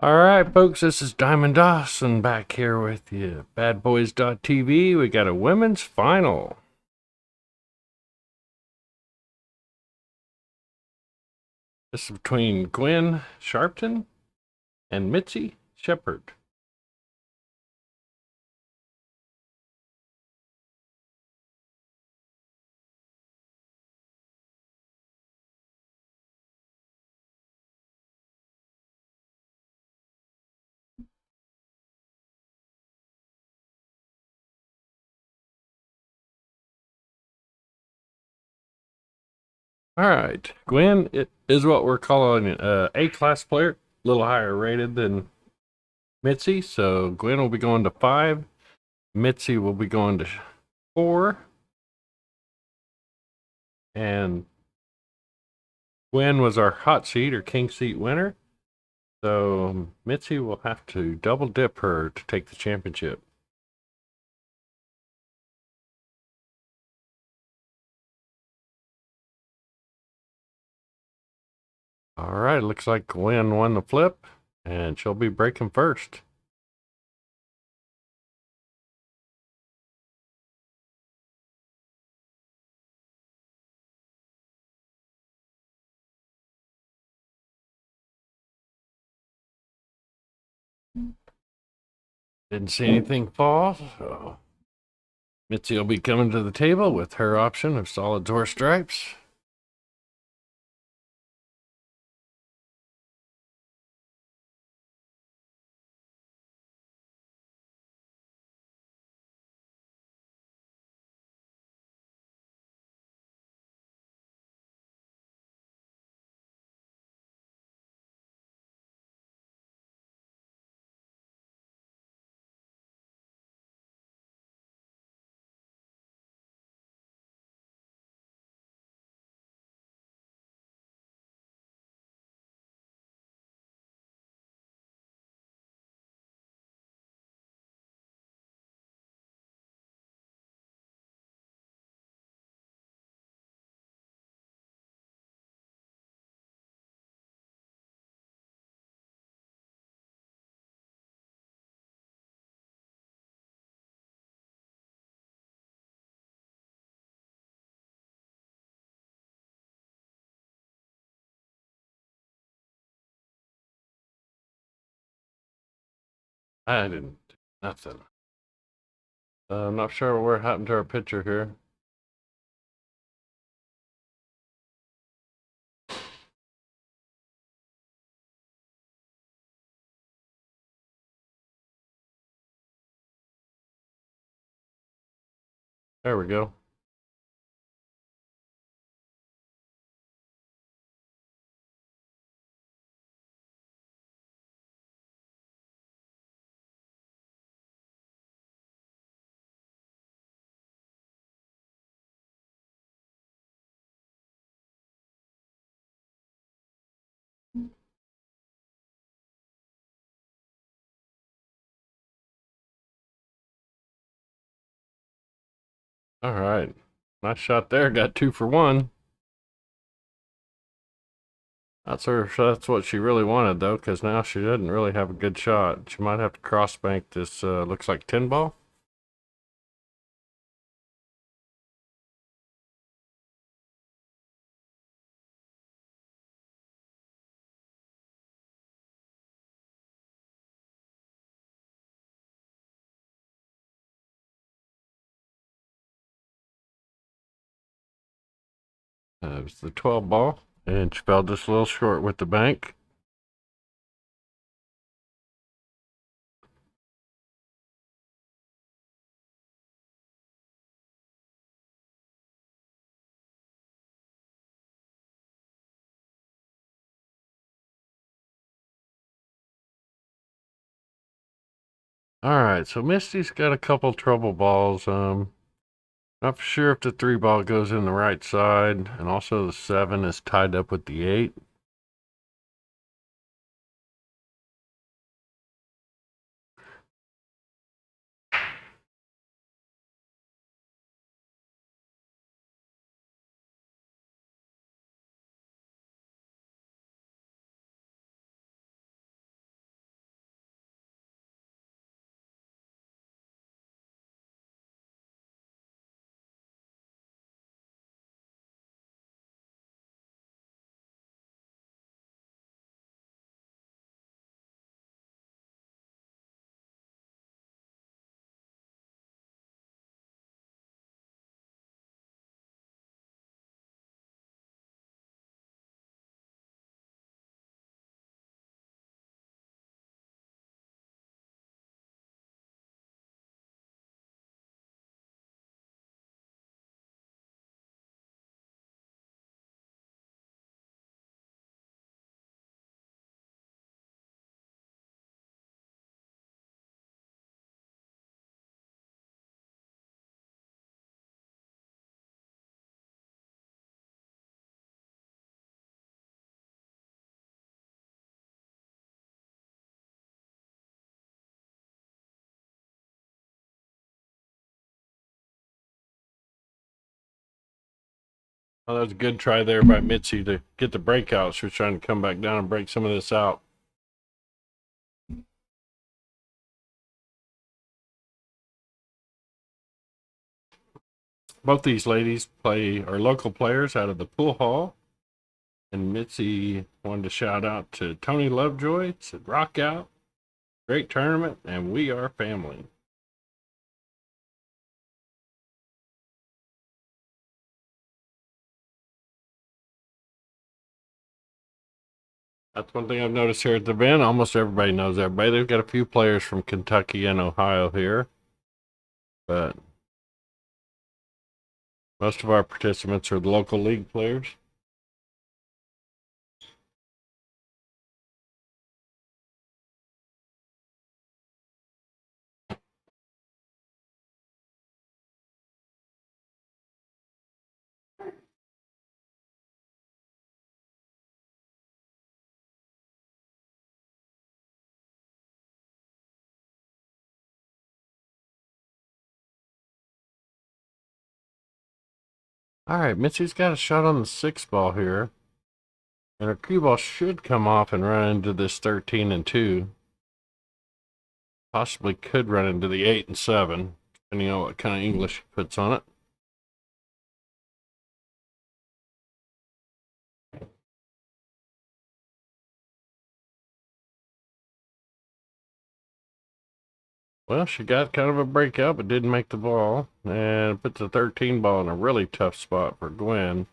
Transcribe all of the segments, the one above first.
All right, folks, this is Diamond Dawson back here with you. BadBoys.tv. We got a women's final. This is between GWEN Sharpton and MITSY Shepherd. All right, GWEN it is what we're calling an A-class player, a little higher rated than MITSY. So GWEN will be going to 5, MITSY will be going to 4, and GWEN was our hot seat or king seat winner. So MITSY will have to double dip her to take the championship. All right, looks like GWEN won the flip, and she'll be breaking first. Didn't see anything fall, so Mitzi will be coming to the table with her option of solid door stripes. I didn't do nothing. I'm not sure what happened to our picture here. There we go. All right. Nice shot there. Got 2 for 1. That's what she really wanted, though, because now she doesn't really have a good shot. She might have to cross bank this, looks like 10 ball. It was the 12 ball, and she fell just a little short with the bank. All right, so Misty's got a couple trouble balls. Not for sure if the 3 ball goes in the right side, and also the 7 is tied up with the 8. Oh, that was a good try there by Mitzi to get the breakout. She was trying to come back down and break some of this out. Both these ladies are local players out of the pool hall. And Mitzi wanted to shout out to Tony Lovejoy, said rock out, great tournament, and we are family. That's one thing I've noticed here at the event. Almost everybody knows everybody. They've got a few players from Kentucky and Ohio here, but most of our participants are the local league players. All right, Mitzi's got a shot on the 6 ball here, and her cue ball should come off and run into this 13 and 2. Possibly could run into the 8 and 7, depending on what kind of English she puts on it. Well, she got kind of a breakout, but didn't make the ball, and puts the 13 ball in a really tough spot for Gwen.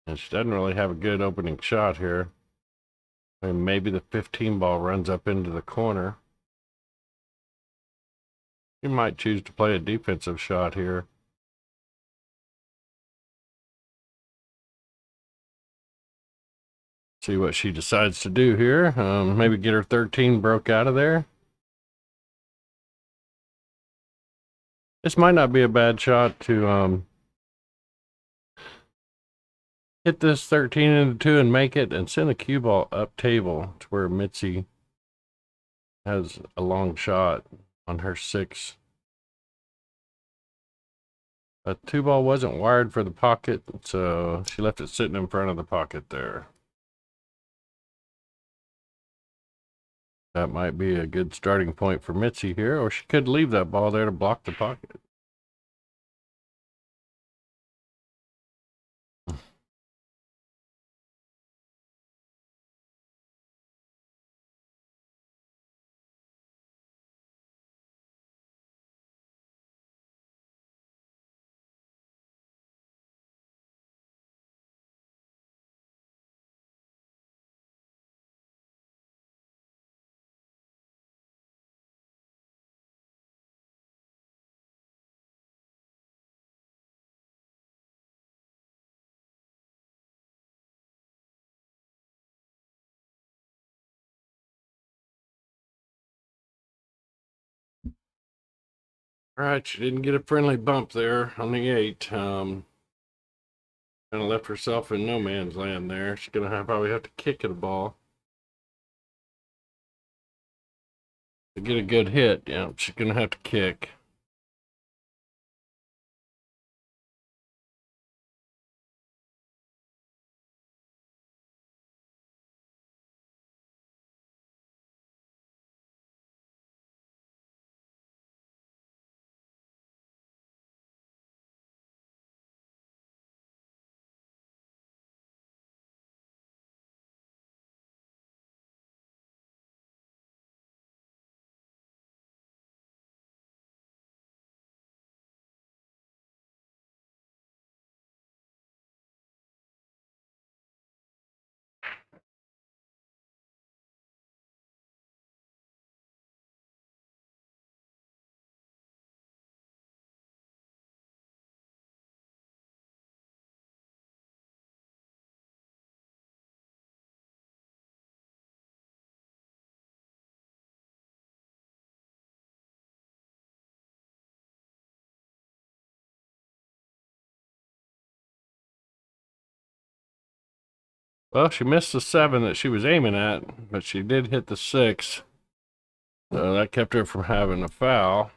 And she doesn't really have a good opening shot here. And maybe the 15 ball runs up into the corner. She might choose to play a defensive shot here. See what she decides to do here. Maybe get her 13 broke out of there. This might not be a bad shot to hit this 13 into 2 and make it, and send a cue ball up table to where Mitzi has a long shot on her 6. A 2 ball wasn't wired for the pocket, so she left it sitting in front of the pocket there. That might be a good starting point for Mitzi here, or she could leave that ball there to block the pocket. All right, she didn't get a friendly bump there on the 8. Kind of left herself in no man's land there. She's gonna probably have to kick at a ball to get a good hit. Yeah, she's gonna have to kick. Well, she missed the 7 that she was aiming at, but she did hit the 6. So that kept her from having a foul.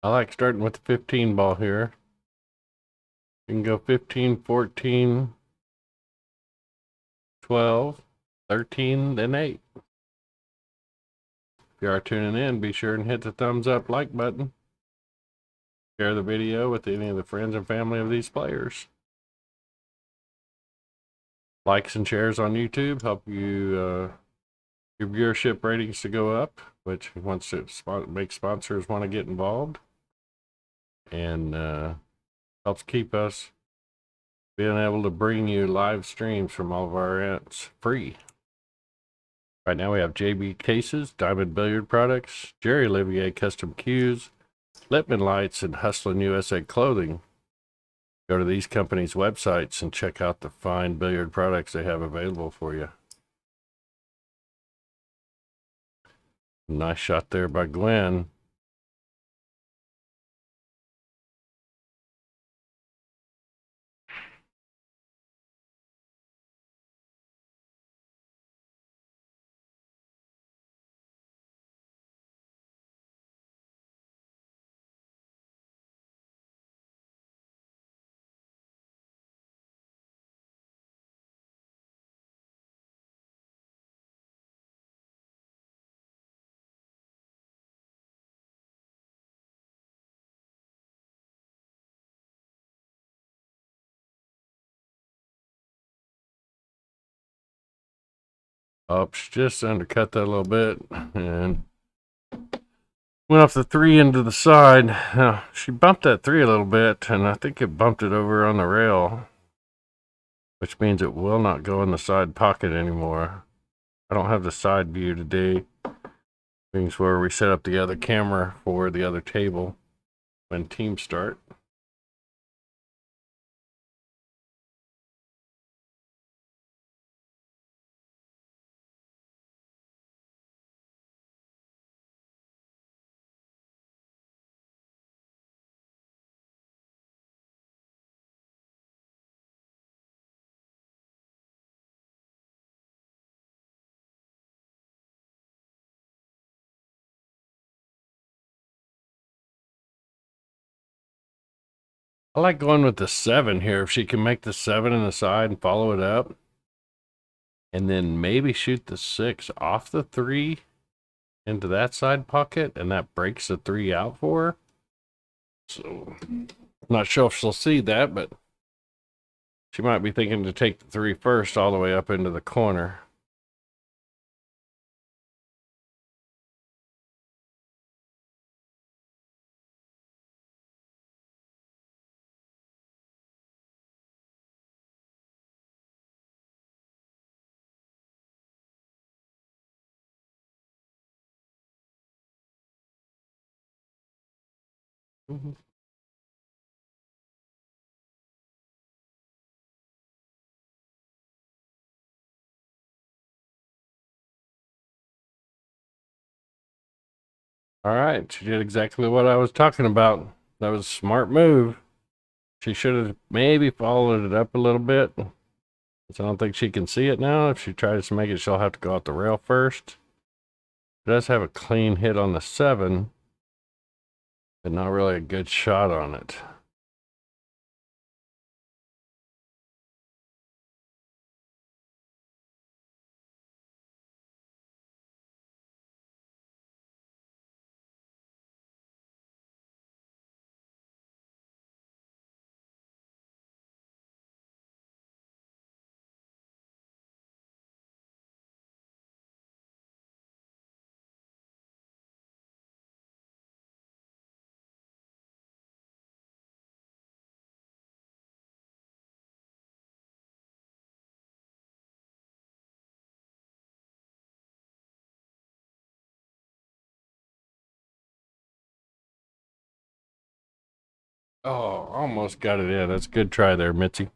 I like starting with the 15 ball here. You can go 15, 14, 12, 13, then 8. If you are tuning in, be sure and hit the thumbs up like button. Share the video with any of the friends and family of these players. Likes and shares on YouTube help you your viewership ratings to go up, which once it makes sponsors want to get involved, and helps keep us being able to bring you live streams from all of our events free. Right now we have JB Cases, Diamond Billiard Products, Jerry Olivier Custom Cues, Lippman Lights, and Hustlin' USA Clothing. Go to these companies' websites and check out the fine billiard products they have available for you. Nice shot there by Gwen. Oh, she just undercut that a little bit and went off the 3 into the side. She bumped that 3 a little bit, and I think it bumped it over on the rail, which means it will not go in the side pocket anymore. I don't have the side view today. Things where we set up the other camera for the other table when teams start. I like going with the 7 here. If she can make the 7 in the side and follow it up, and then maybe shoot the 6 off the 3 into that side pocket, and that breaks the 3 out for her. So, I'm not sure if she'll see that, but she might be thinking to take the 3 first all the way up into the corner. Mm-hmm. All right, she did exactly what I was talking about. That was a smart move. She should have maybe followed it up a little bit. So I don't think she can see it now. If she tries to make it, she'll have to go out the rail first. It does have a clean hit on the 7, but not really a good shot on it. Oh, almost got it in. That's a good try there, Mitzi.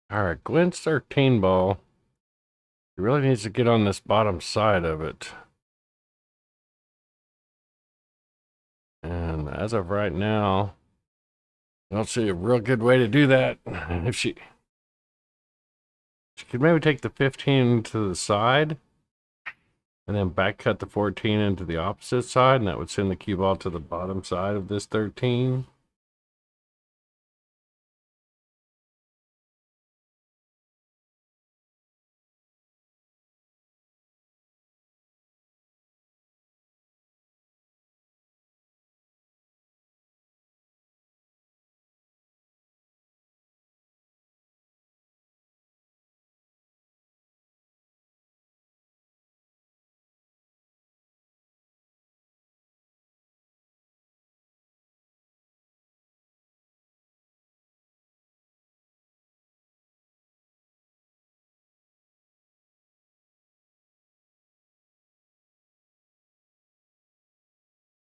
All right, Gwen's 13 ball. He really needs to get on this bottom side of it. And as of right now, I don't see a real good way to do that. If she could maybe take the 15 to the side and then back cut the 14 into the opposite side, and that would send the cue ball to the bottom side of this 13.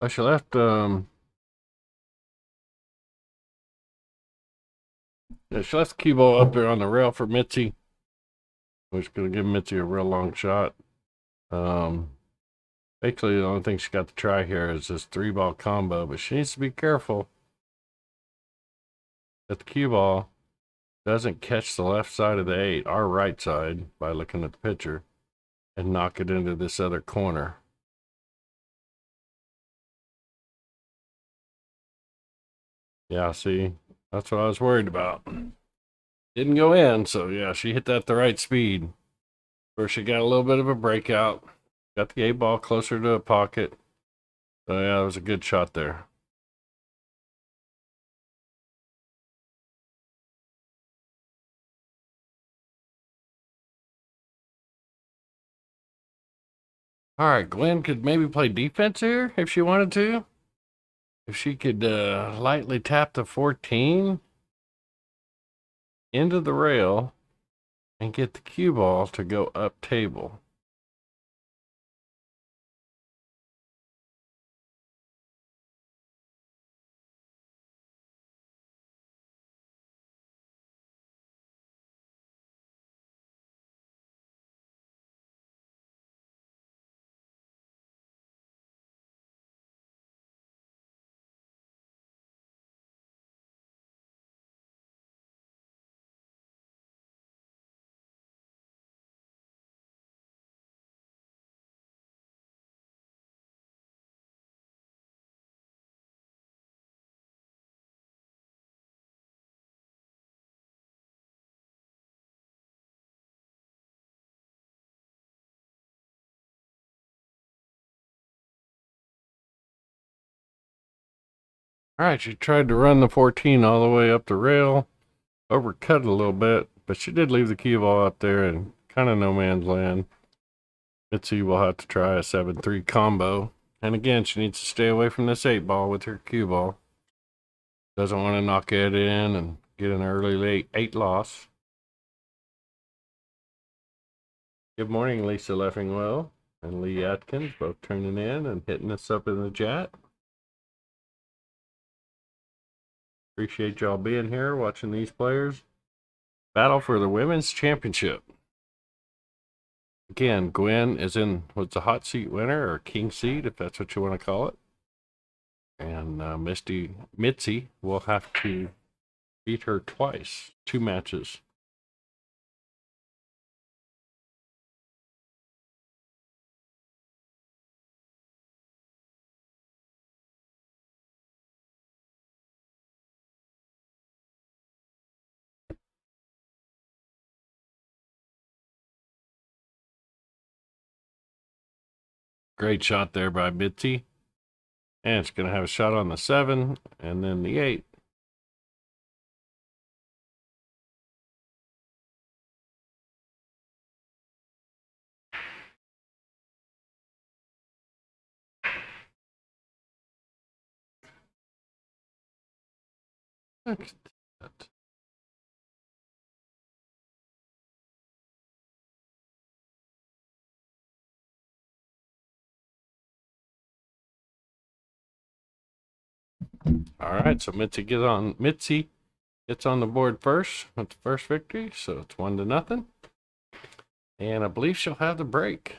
Oh, she left, yeah, she left the cue ball up there on the rail for Mitzi, which is going to give Mitzi a real long shot. Basically, the only thing she got to try here is this 3-ball combo, but she needs to be careful that the cue ball doesn't catch the left side of the 8, our right side, by looking at the picture, and knock it into this other corner. Yeah, see, that's what I was worried about. Didn't go in, so yeah, she hit that at the right speed. First, she got a little bit of a breakout, got the 8-ball closer to a pocket. So yeah, it was a good shot there. All right, Gwen could maybe play defense here if she wanted to. If she could lightly tap the 14 into the rail and get the cue ball to go up table. All right, she tried to run the 14 all the way up the rail, overcut a little bit, but she did leave the cue ball up there in kind of no man's land. Mitzi will have to try a 7-3 combo. And again, she needs to stay away from this 8-ball with her cue ball. Doesn't want to knock it in and get an early late 8 loss. Good morning, Lisa Leffingwell and Lee Atkins, both turning in and hitting us up in the chat. Appreciate y'all being here, watching these players battle for the women's championship. Again, Gwen is in what's a hot seat winner or king seat, if that's what you want to call it. And Mitzi will have to beat her twice, 2 matches. Great shot there by Mitzi. And it's going to have a shot on the 7 and then the 8. Look at that. All right, so Mitzi It's on the board first with the first victory, so it's 1-0. And I believe she'll have the break.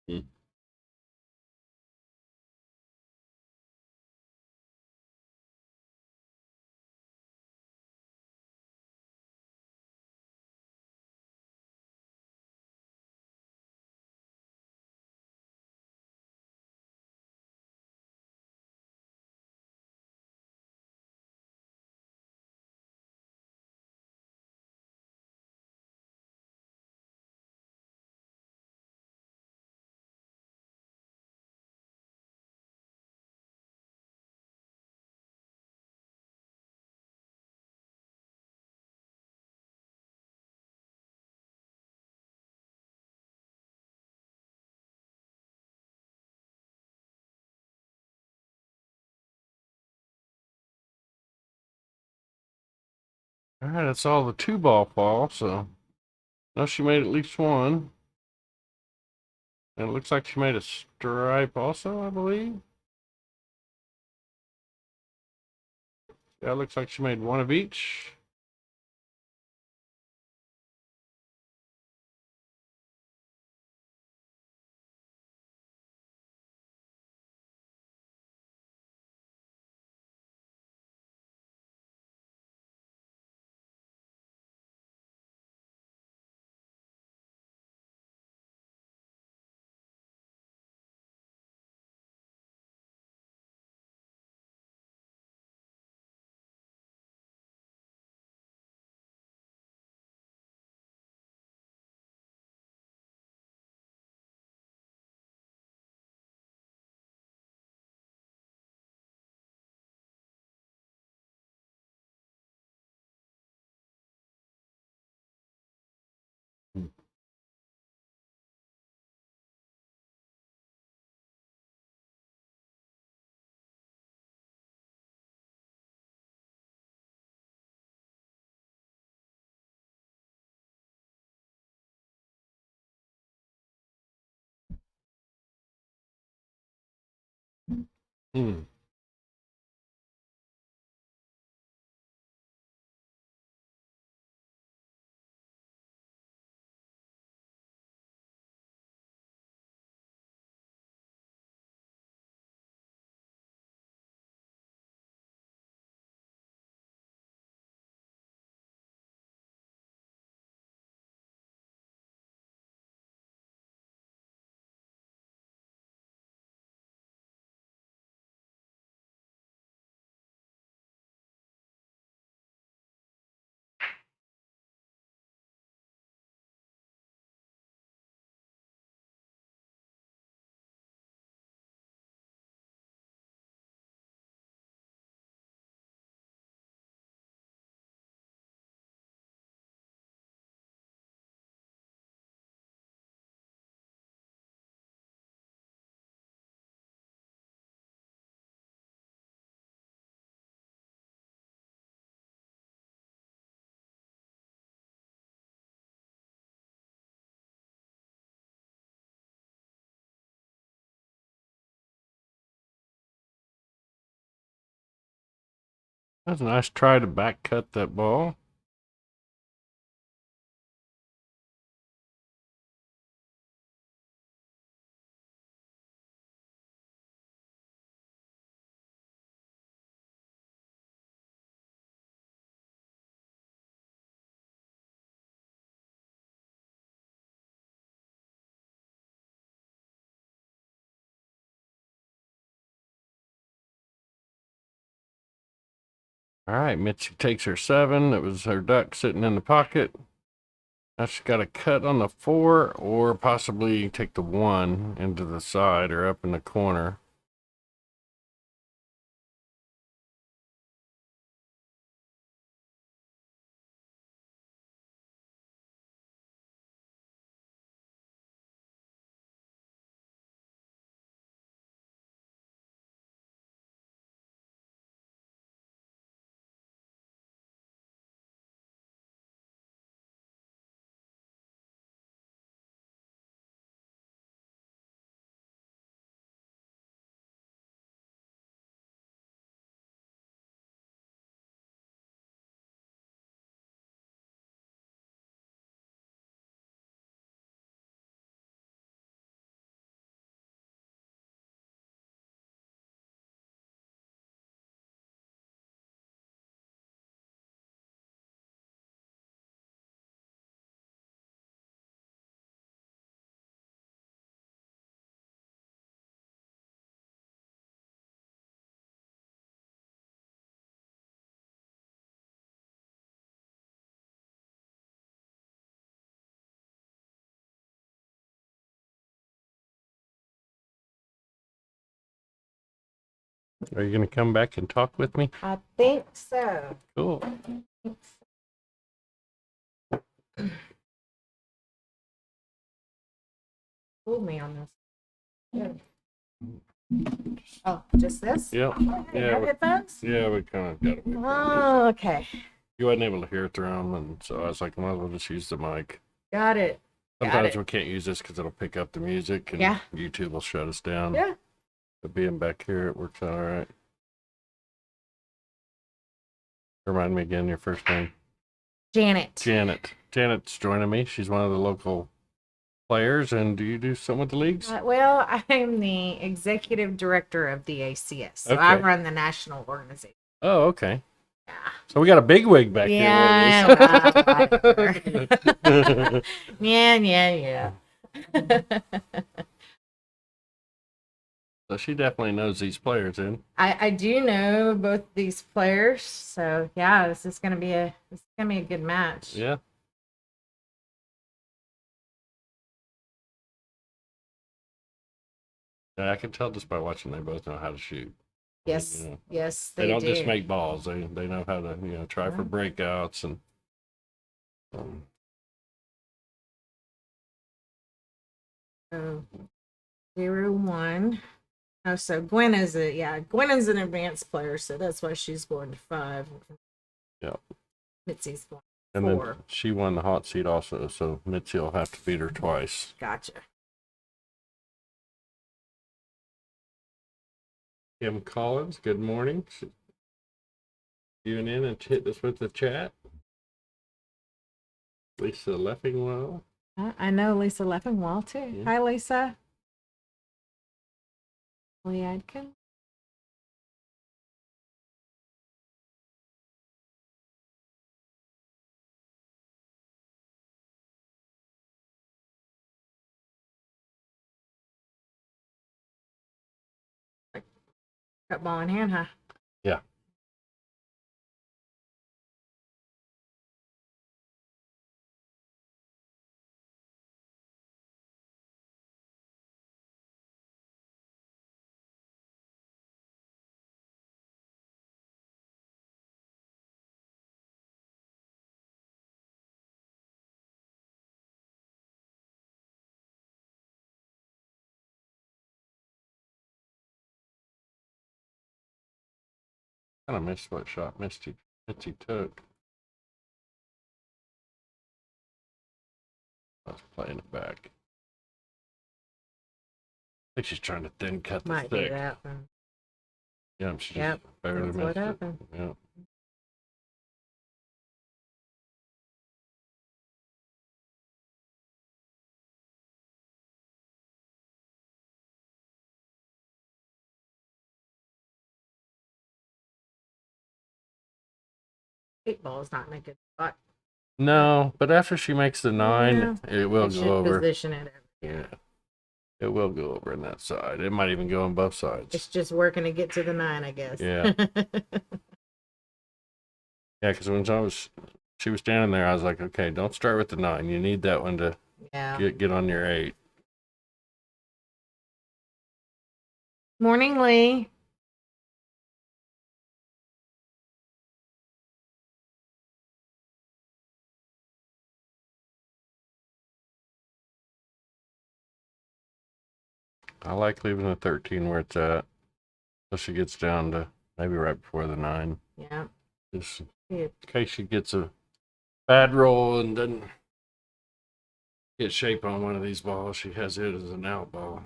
Mm. All right, that's all the 2-ball fall, so no, she made at least one. And it looks like she made a stripe also, I believe. Yeah, it looks like she made one of each. Hmm. That's a nice try to back cut that ball. All right, Mitzi takes her 7. It was her duck sitting in the pocket. Now she's got a cut on the 4, or possibly take the 1 into the side or up in the corner. Are you going to come back and talk with me? I think so. Cool. Fooled me on this. Good. Oh, just this? Yep. Okay, Yeah, no we- headphones? Yeah, we kind of got it. Oh, okay. You wasn't able to hear through them, and so I was like, might as well just use the mic. Got it. Sometimes we can't use this because it'll pick up the music, and Yeah. YouTube will shut us down. Yeah. But being back here, it works out all right. Remind me again your first name. Janet. Janet. Janet's joining me. She's one of the local players. And do you do something with the leagues? Well, I am the executive director of the ACS. So I Okay. run the national organization. Oh, okay. Yeah. So we got a big wig back Yeah, here. With us. Yeah. So she definitely knows these players, then. I do know both these players, so yeah, this is gonna be a good match. Yeah. Yeah, I can tell just by watching they both know how to shoot. Yes, You know, yes, they don't do. just make balls. They know how to try for breakouts and. Oh, 0-1. Oh, so Gwen is an advanced player, so that's why she's going to 5. Yeah. Mitsy's going And 4. then she won the hot seat also, so Mitzi will have to beat her twice. Gotcha. Kim Collins, good morning. Tune in and hit us with the chat. Lisa Leffingwell. I know Lisa Leffingwell too. Yeah. Hi, Lisa. Lee Adkin. Got ball in hand, huh? Yeah. Kind of missed what shot Mitzi took. I was playing it back. I think she's trying to thin cut the Might stick. do that one. Yeah, she Yep, just barely that's what missed it. happened. Yeah. Eight ball's not in a good spot. No, but after she makes the 9, it will You should go over. position it. Yeah. It will go over in that side. It might even go on both sides. It's just working to get to the 9, I guess. Yeah. Yeah, because when I was she was standing there, I was like, okay, don't start with the 9. You need that one to Yeah. get on your 8. Morning, Lee. I like leaving the 13 where it's at. So she gets down to maybe right before the 9. Yeah. Just Yeah. in case she gets a bad roll and doesn't get shape on one of these balls, she has it as an out ball.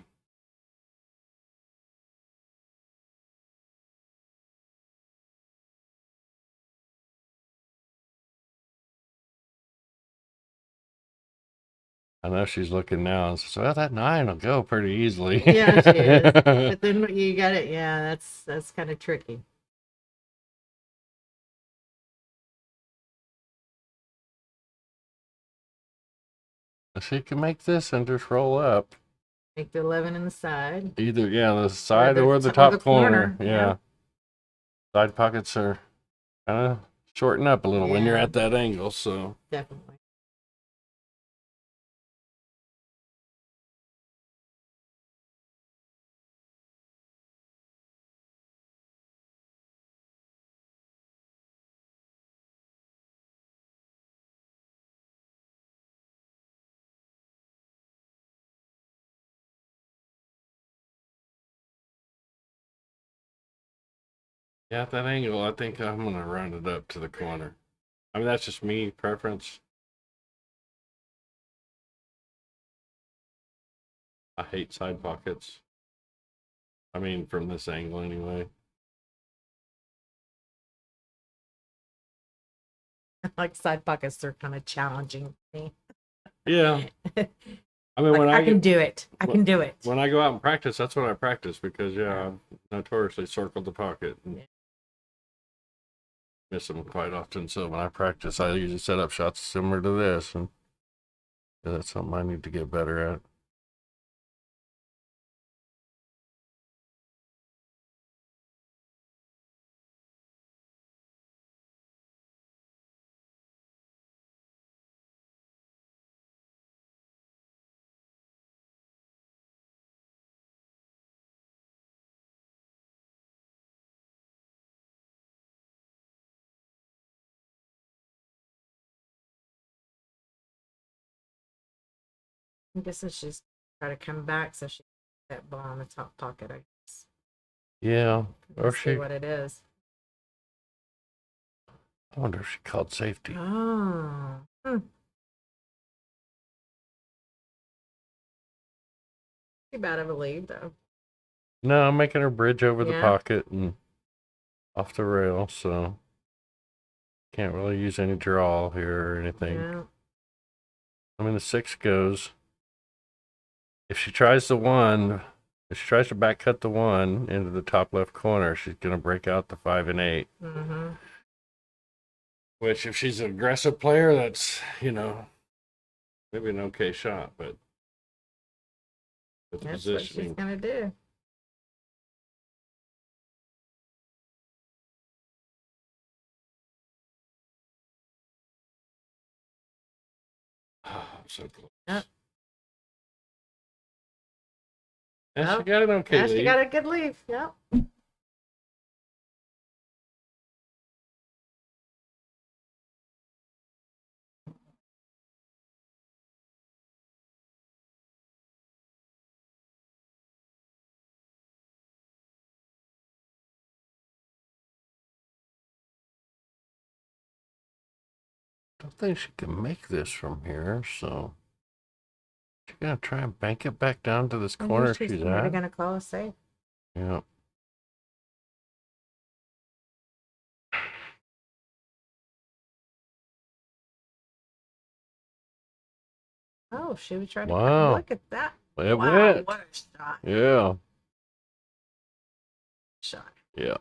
I know she's looking now and says, well, that 9 will go pretty easily. Yeah, she is. But then you got it. Yeah, that's kind of tricky. She can make this and just roll up. Make the 11 in the side. Either, yeah, the side or the or top the corner. corner, Yeah. Side pockets are kind of shorten up a little when you're Yeah. at that angle. So Definitely. yeah, at that angle, I think I'm gonna round it up to the corner. I mean, that's just me preference. I hate side pockets. I mean, from this angle anyway. Like side pockets, they're kind of challenging for me. Yeah. I mean, Like, when I can do it. I can do it. when I go out and practice, that's what I practice because I've notoriously circled the pocket and Yeah. miss them quite often. So when I practice, I usually set up shots similar to this, and that's something I need to get better at. I guess it's just try to come back so she that ball in the top pocket. I guess. Yeah, or Let's see she. what it is. I wonder if she called safety. Oh. Too bad of a lead though. No, I'm making her bridge over the Yeah. pocket and off the rail, so can't really use any draw here or anything. Yeah. I mean, the 6 goes. If she tries the 1, if she tries to back cut the 1 into the top left corner, she's gonna break out the 5 and 8. Mm-hmm. Which, if she's an aggressive player, that's maybe an okay shot, but with the That's what she's positioning, gonna do. I'm so close. Yep. And Oh, she got an okay Yeah, she lead. got a good lead. Yep. I don't think she can make this from here, so she's gonna try and bank it back down to this corner she's maybe at. gonna call a safe. Yeah. Oh, she was trying to Wow. look at that. It Wow, went. what a shot. Yeah. Shot. Yeah.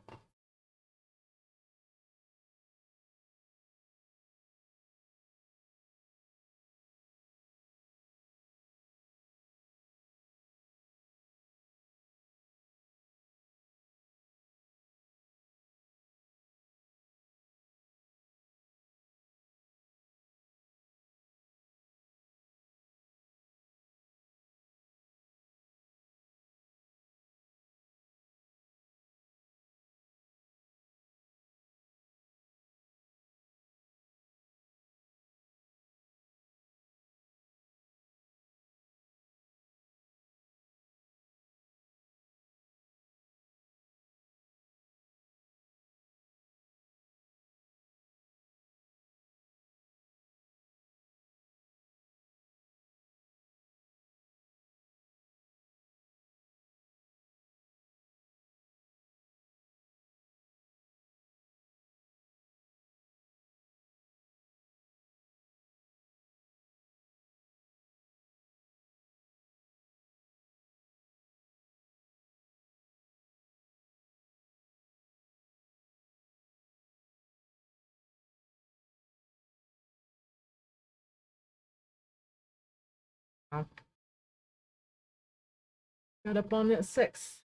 Oh. Got up on at 6.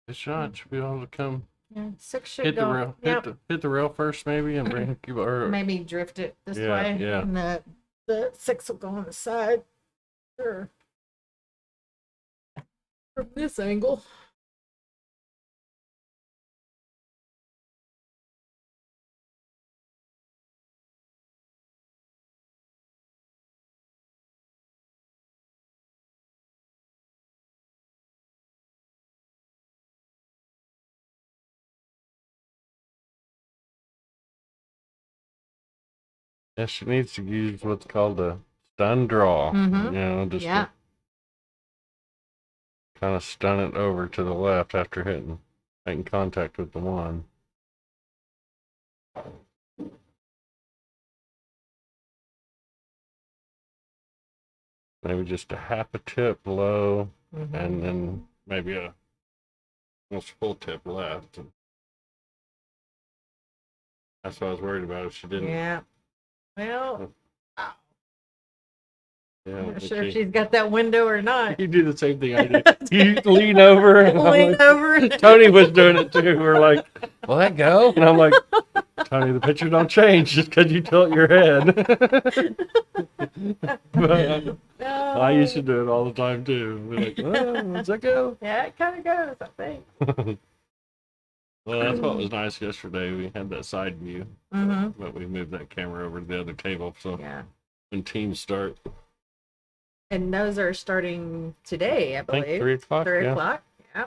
Good shot. Should be able to come Yeah, 6 should hit the go. rail. Yep. Hit the rail first, maybe, and bring or Maybe drift it this Yeah, way. yeah. And the 6 will go on the side. Sure. From this angle. yeah, she needs to use what's called a stun draw. Mhm. You know, just Yeah. to kind of stun it over to the left after making contact with the one. Maybe just a half a tip low, Mhm. and then maybe a almost full tip left. That's what I was worried about if she didn't. Yeah. Well, Yeah, I'm not but sure if she's got that window or not. You do the same thing I did. You lean over. And I'm Lean like, over. Tony was doing it too. We're like, will that go? And I'm like, Tony, the picture don't change just because you tilt your head. But I used to do it all the time too. We're like, oh, does that go? Yeah, it kind of goes, I think. Well, that's what was nice yesterday. We had that side view, Mm-hmm. but we moved that camera over to the other table. So Yeah. when teams start, And those are starting today, I I believe. think 3 o'clock. 3 yeah. o'clock. Yeah.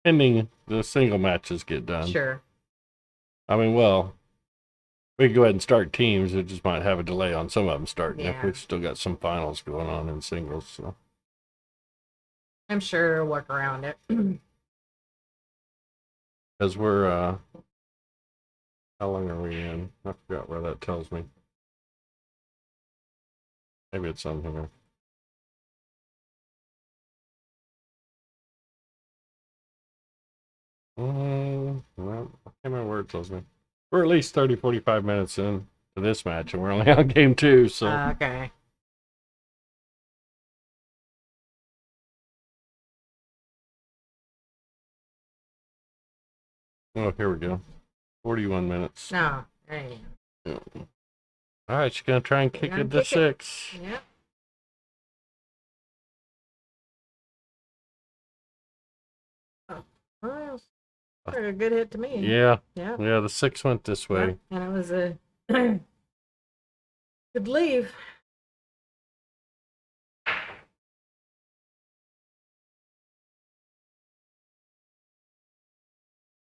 Pending the single matches get done. Sure. I mean, well, we can go ahead and start teams. It just might have a delay on some of them starting if Yeah. we've still got some finals going on in singles. So I'm sure we'll work around it. because we're how long are we in? I forgot where that tells me. Maybe it's on here. Well, I can't remember where it tells me. We're at least 30, 45 minutes in to this match, and we're only on game 2. So Okay. oh, here we go. 41 minutes. No. There you go. Yeah. All right, she's gonna try and kick gonna it to kick it. 6. Yeah. Well, a good hit to me. Yeah, Yeah. yeah. The 6 went this way. Yeah. And it was a good leave.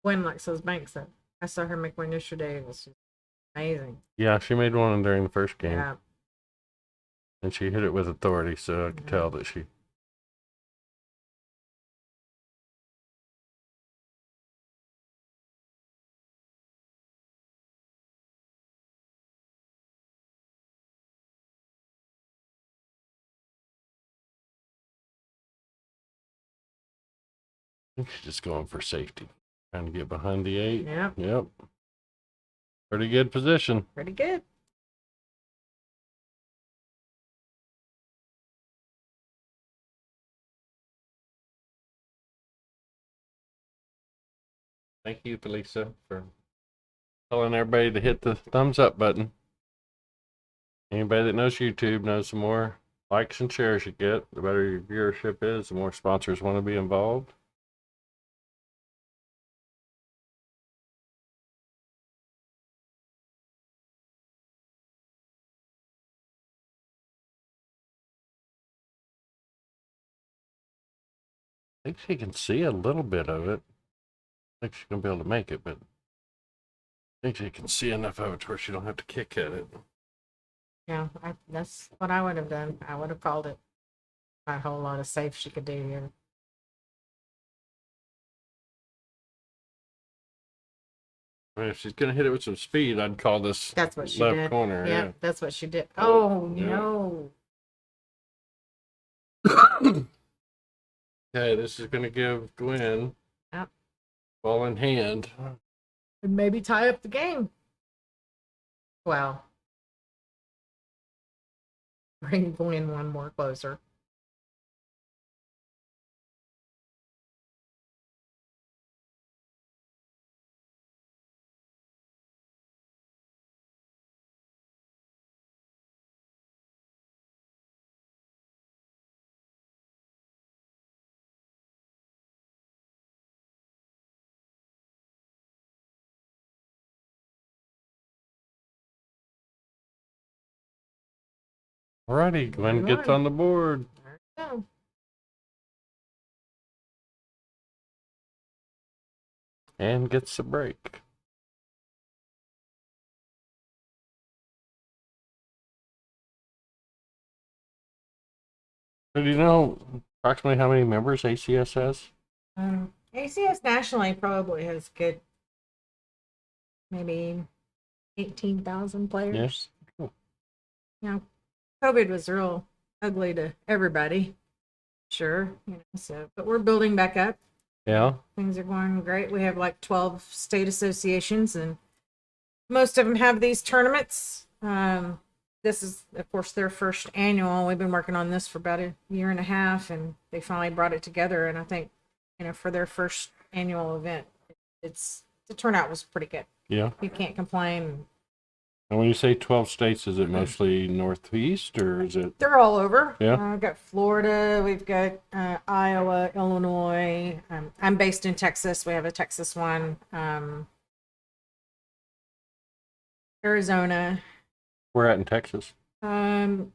Gwen likes those banks up. I saw her make one yesterday. It was just amazing. Yeah, she made one during the first game, Yeah. and she hit it with authority, so I could tell that she. I think she's just going for safety, trying to get behind the 8. Yeah. Yep. Pretty good position. Pretty good. Thank you, Felisa, for telling everybody to hit the thumbs up button. Anybody that knows YouTube knows the more likes and shares you get, the better your viewership is, the more sponsors want to be involved. I think she can see a little bit of it. I think she's going to be able to make it, but I think she can see enough of it to where she don't have to kick at it. Yeah, that's what I would have done. I would have called it. Not a whole lot of safe she could do here. I mean, if she's going to hit it with some speed, I'd call this That's what she left did. corner. Yeah, that's what she did. Oh, no. Okay, this is going to give Gwen Yep. ball in hand. And maybe tie up the game. Well, bring Gwen one more closer. Alrighty, Gwen gets on the board. There we go. And gets the break. So do you know approximately how many members ACS has? ACS nationally probably has good, maybe 18,000 players. Yes. Cool. You know, COVID was real ugly to everybody. Sure, so, but we're building back up. Yeah. Things are going great. We have like 12 state associations, and most of them have these tournaments. This is, of course, their first annual. We've been working on this for about a year and a half, and they finally brought it together. And I think, for their first annual event, the turnout was pretty good. Yeah. You can't complain. And when you say 12 states, is it mostly Northeast or is it? They're all over. Yeah. We've got Florida, we've got Iowa, Illinois. I'm based in Texas. We have a Texas one. Arizona. We're at in Texas. I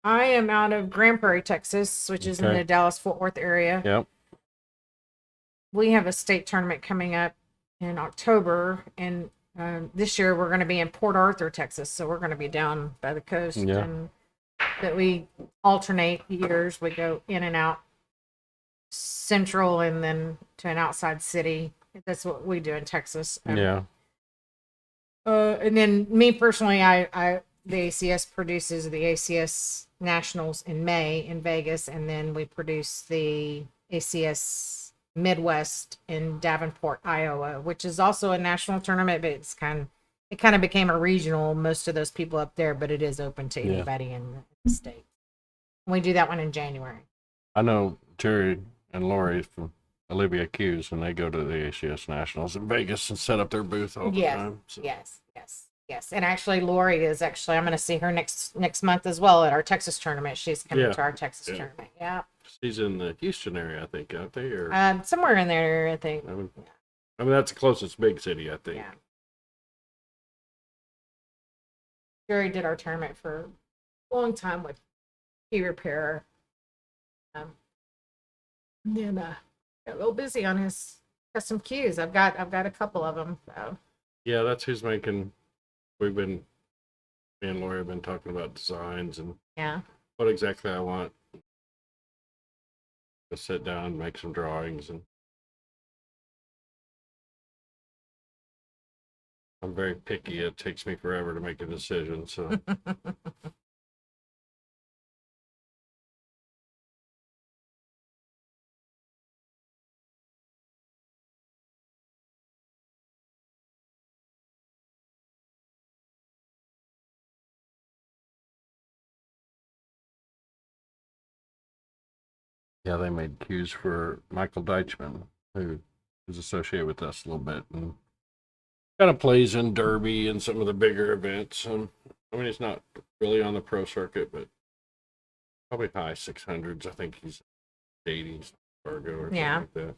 am out of Grand Prairie, Texas, which is in the Dallas-Fort Worth area. Yep. We have a state tournament coming up in October, and this year we're going to be in Port Arthur, Texas, so we're going to be down by the coast. Yeah. And that we alternate years. We go in and out central and then to an outside city. That's what we do in Texas. Yeah. And then me personally, the ACS produces the ACS Nationals in May in Vegas, and then we produce the ACS Midwest in Davenport, Iowa, which is also a national tournament, but it kind of became a regional. Most of those people up there, but it is open to anybody in the state. We do that one in January. I know Terry and Lori from Olivia Q's, and they go to the ACS Nationals in Vegas and set up their booth all the time. So. Yes. And actually, Lori is I'm going to see her next month as well at our Texas tournament. She's coming to our Texas tournament. Yeah. She's in the Houston area, I think, aren't they? Or somewhere in there, I think. I mean, that's the closest big city, I think. Yeah. Jerry did our tournament for a long time with key repair. Then got a little busy on his custom cues. I've got a couple of them. So. Yeah, that's who's making. Me and Lori have been talking about designs and what exactly I want. To sit down, make some drawings, and I'm very picky. It takes me forever to make a decision, so. Yeah, they made cues for Michael Deichman, who is associated with us a little bit and kind of plays in Derby and some of the bigger events. And I mean, it's not really on the pro circuit, but probably high 600s. I think he's 80s, Fargo or something Yeah. like that.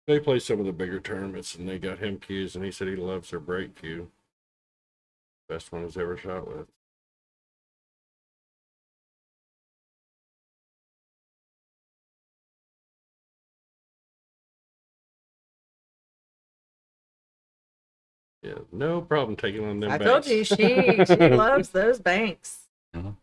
They play some of the bigger tournaments, and they got him cues, and he said he loves their break cue. Best one he's ever shot with. Yeah, no problem taking on them I banks. told you she loves those banks. Mhm.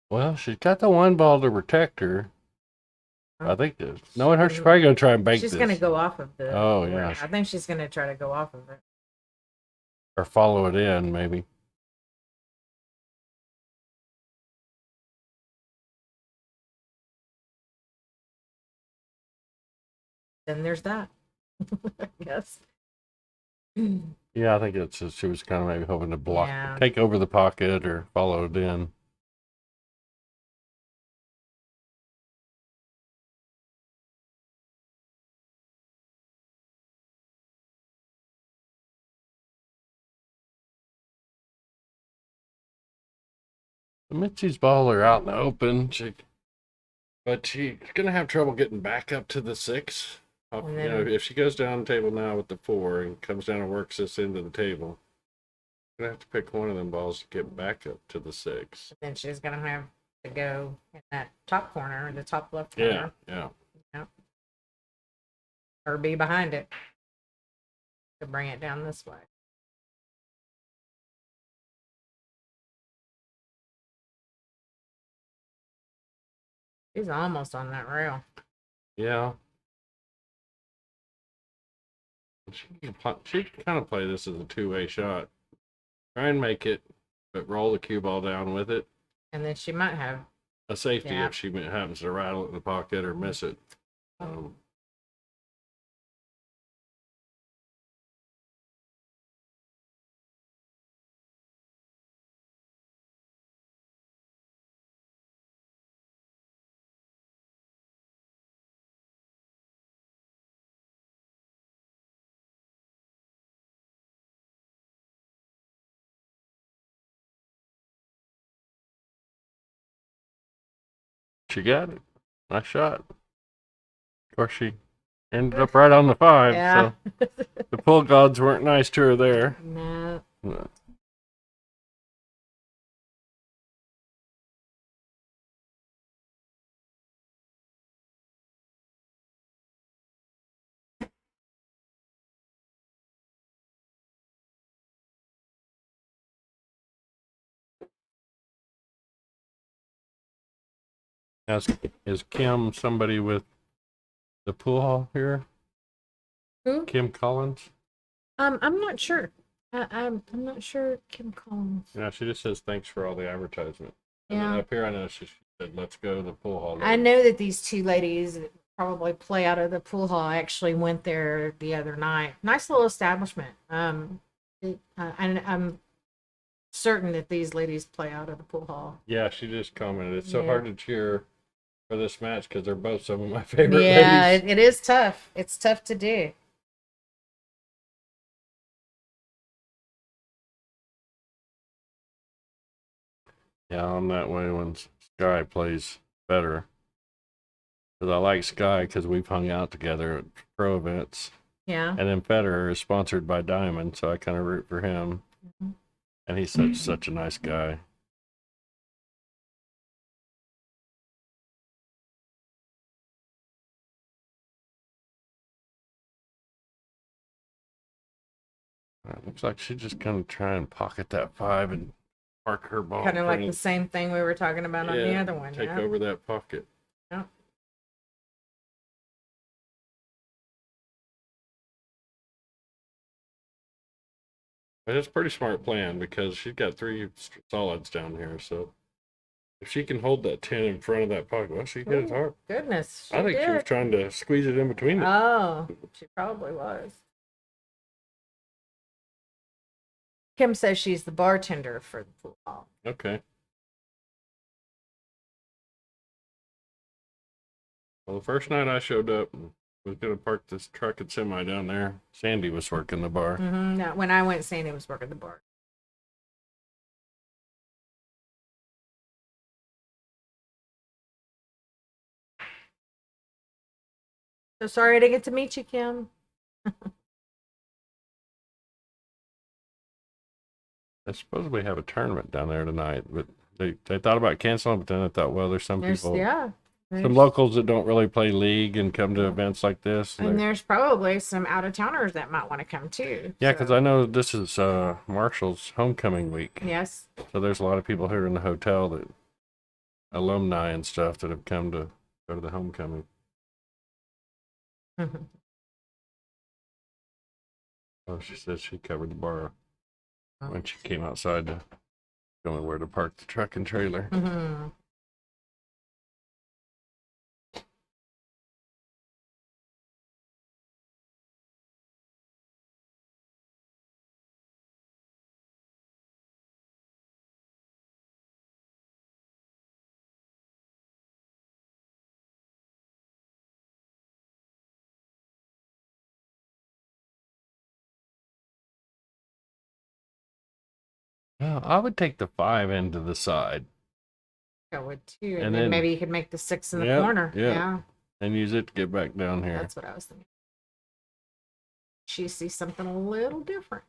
Well, she's got the one ball to protect her. I think knowing her, she's probably going to try and bank She's this. going to go off of the. Oh, yeah. I think she's going to try to go off of it. Or follow it in, maybe. Then there's that. Yes. Yeah, I think it's just, she was kind of maybe hoping to block, Yeah. take over the pocket or follow it in. Mitzi's ball are out in the open, but she's gonna have trouble getting back up to the 6. You know, if she goes down the table now with the 4 and comes down and works this into the table, gonna have to pick one of them balls to get back up to the 6. Then she's going to have to go in that top corner, the top left Yeah, corner. yeah. Or be behind it to bring it down this way. She's almost on that rail. Yeah. She can kind of play this as a two-way shot. Try and make it, but roll the cue ball down with it. And then she might have A safety Yeah. if she happens to rattle it in the pocket or miss it. She got it. Nice shot. Of course, she ended up right on the 5. Yeah. So the pull gods weren't nice to her there. No. No. Is Kim somebody with the pool hall here? Who? Kim Collins? I'm not sure. I'm not sure Kim Collins. Yeah, she just says thanks for all the advertisement. And Yeah. then up here, I know she said, let's go to the pool hall. I know that these two ladies that probably play out of the pool hall actually went there the other night. Nice little establishment. And I'm certain that these ladies play out of the pool hall. Yeah, she just commented. It's so Yeah. hard to cheer for this match because they're both some of my favorite Yeah, ladies. it is tough. It's tough to do. Yeah, I'm that way when Sky plays better. Because I like Sky because we've hung out together at pro events. Yeah. And then Federer is sponsored by Diamond, so I kind of root for him. Mhm. And he's such a nice guy. Looks like she's just going to try and pocket that 5 and park her ball. Kind of like the same thing we were talking about on the other one. Take Yeah. over that pocket. Yeah. But it's a pretty smart plan because she's got 3 solids down here. So if she can hold that 10 in front of that pocket, well, she hit it hard. Goodness. I think she was trying to squeeze it in between it. Oh, she probably was. Kim says she's the bartender for the pool hall. Okay. Well, the first night I showed up, was gonna park this truck and semi down there. Sandy was working the bar. No, when I went, Sandy was working the bar. So sorry I didn't get to meet you, Kim. I suppose we have a tournament down there tonight, but they thought about canceling, but then I thought, well, there's some people, some locals that don't really play league and come to events like this. And there's probably some out of towners that might want to come too. Yeah, because I know this is Marshall's homecoming week. Yes. So there's a lot of people here in the hotel that alumni and stuff that have come to go to the homecoming. Oh, she says she covered the bar when she came outside to go where to park the truck and trailer. Well, I would take the 5 into the side. I would too. And then maybe you could make the 6 in the corner. Yeah. Yeah. And use it to get back down here. That's what I was thinking. She sees something a little different.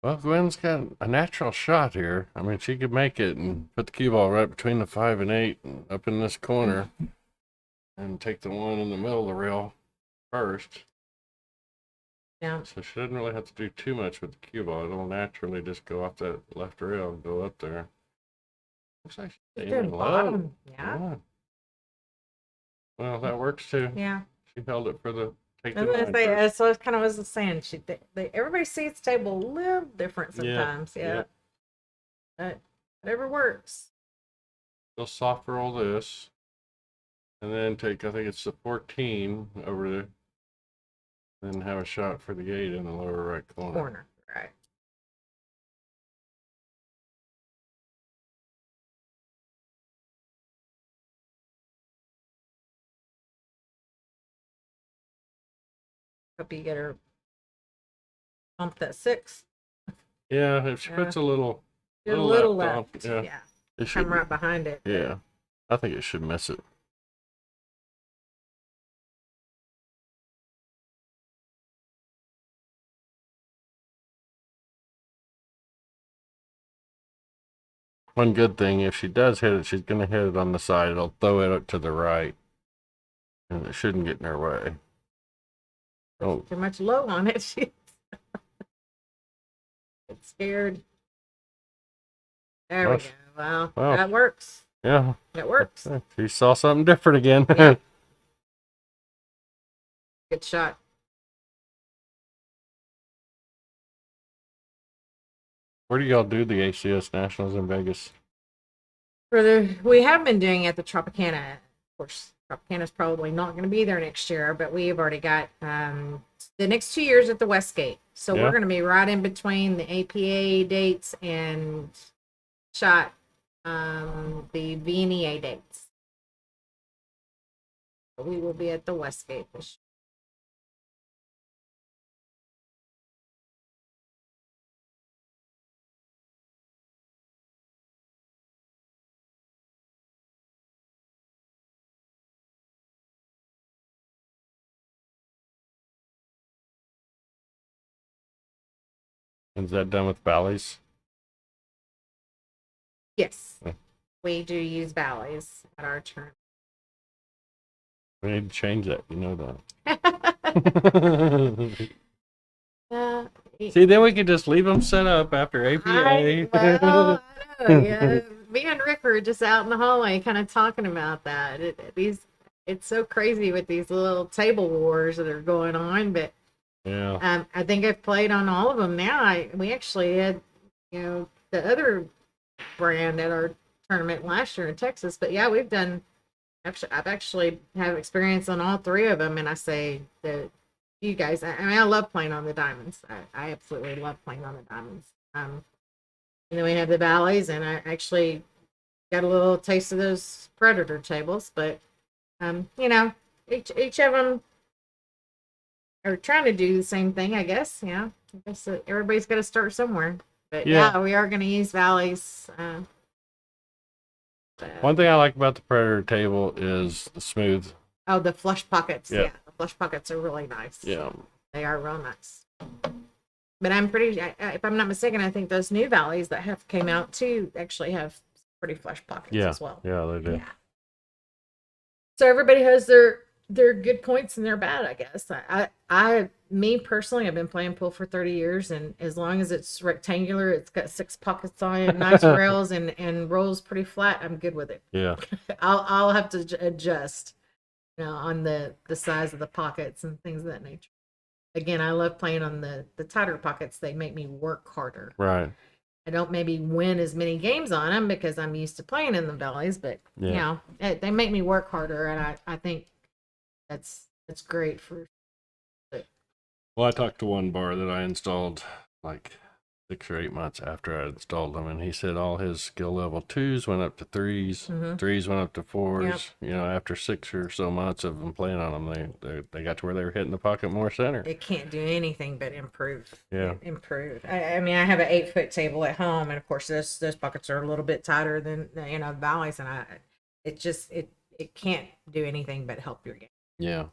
Well, Gwen's got a natural shot here. I mean, she could make it and put the cue ball right between the 5 and 8 and up in this corner and take the one in the middle of the rail first. Yeah. So she doesn't really have to do too much with the cue ball. It'll naturally just go off that left rail and go up there. Looks like she's aiming low. Bottom. Yeah. Well, that works too. Yeah. She held it for the take I was gonna say, so it kind of was saying everybody sees the table a little different sometimes. Yeah. But whatever works. She'll soft roll this, and then take, I think it's the 14 over there, then have a shot for the 8 in the lower right corner. Right. Hope you get her bump that 6. Yeah, if she puts a little left. Yeah. Come right behind it. Yeah. I think it should miss it. One good thing, if she does hit it, she's going to hit it on the side. It'll throw it up to the right, and it shouldn't get in her way. Oh, too much low on it. She's scared. There we go. Well, that works. Yeah. It works. She saw something different again. Yeah. Good shot. Where do y'all do the ACS Nationals in Vegas? We have been doing it at the Tropicana. Of course, Tropicana's probably not going to be there next year, but we've already got the next 2 years at the Westgate. So we're going to be right in between the APA dates and shot the VNEA dates. But we will be at the Westgate this year. Is that done with valleys? Yes. We do use valleys at our turn. We need to change that. You know that. See, then we could just leave them set up after APA. I know, yeah. Me and Rick were just out in the hallway kind of talking about that. It's so crazy with these little table wars that are going on, but yeah. I think I've played on all of them now. We actually had, the other brand at our tournament last year in Texas. But yeah, we've done. I've actually have experience on all three of them, and I say that you guys. I mean, I love playing on the diamonds. I absolutely love playing on the diamonds. And then we have the valleys, and I actually got a little taste of those predator tables. But you know, each of them are trying to do the same thing, I guess. Yeah, I guess everybody's got to start somewhere. But yeah, we are going to use valleys. One thing I like about the predator table is the smooth. Oh, the flush pockets. Yeah, the flush pockets are really nice. Yeah, they are real nice. But I'm pretty, if I'm not mistaken, I think those new valleys that have came out too actually have pretty flush pockets as well. Yeah, they do. Yeah. So everybody has their good points and their bad, I guess. Me personally, I've been playing pool for 30 years, and as long as it's rectangular, it's got 6 pockets on it, nice rails, and rolls pretty flat, I'm good with it. Yeah. I'll have to adjust, on the size of the pockets and things of that nature. Again, I love playing on the tighter pockets. They make me work harder. Right. I don't maybe win as many games on them because I'm used to playing in the valleys, but they make me work harder, and I think that's great for. Well, I talked to one bar that I installed like 6 or 8 months after I installed them, and he said all his skill level 2s went up to 3s, 3s went up to 4s. Yep. After 6 or so months of them playing on them, they got to where they were hitting the pocket more center. It can't do anything but improve. Yeah, improve. I mean, I have an 8-foot table at home, and of course, those pockets are a little bit tighter than the valleys, and it can't do anything but help your game. Yeah.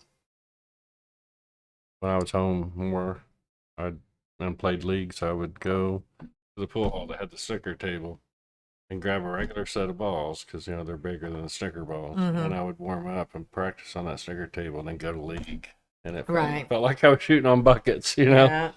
When I was home more, and played leagues, I would go to the pool hall that had the snooker table and grab a regular set of balls because they're bigger than the snooker balls, and I would warm up and practice on that snooker table, and then go to league, and it felt like I was shooting on buckets, Yeah.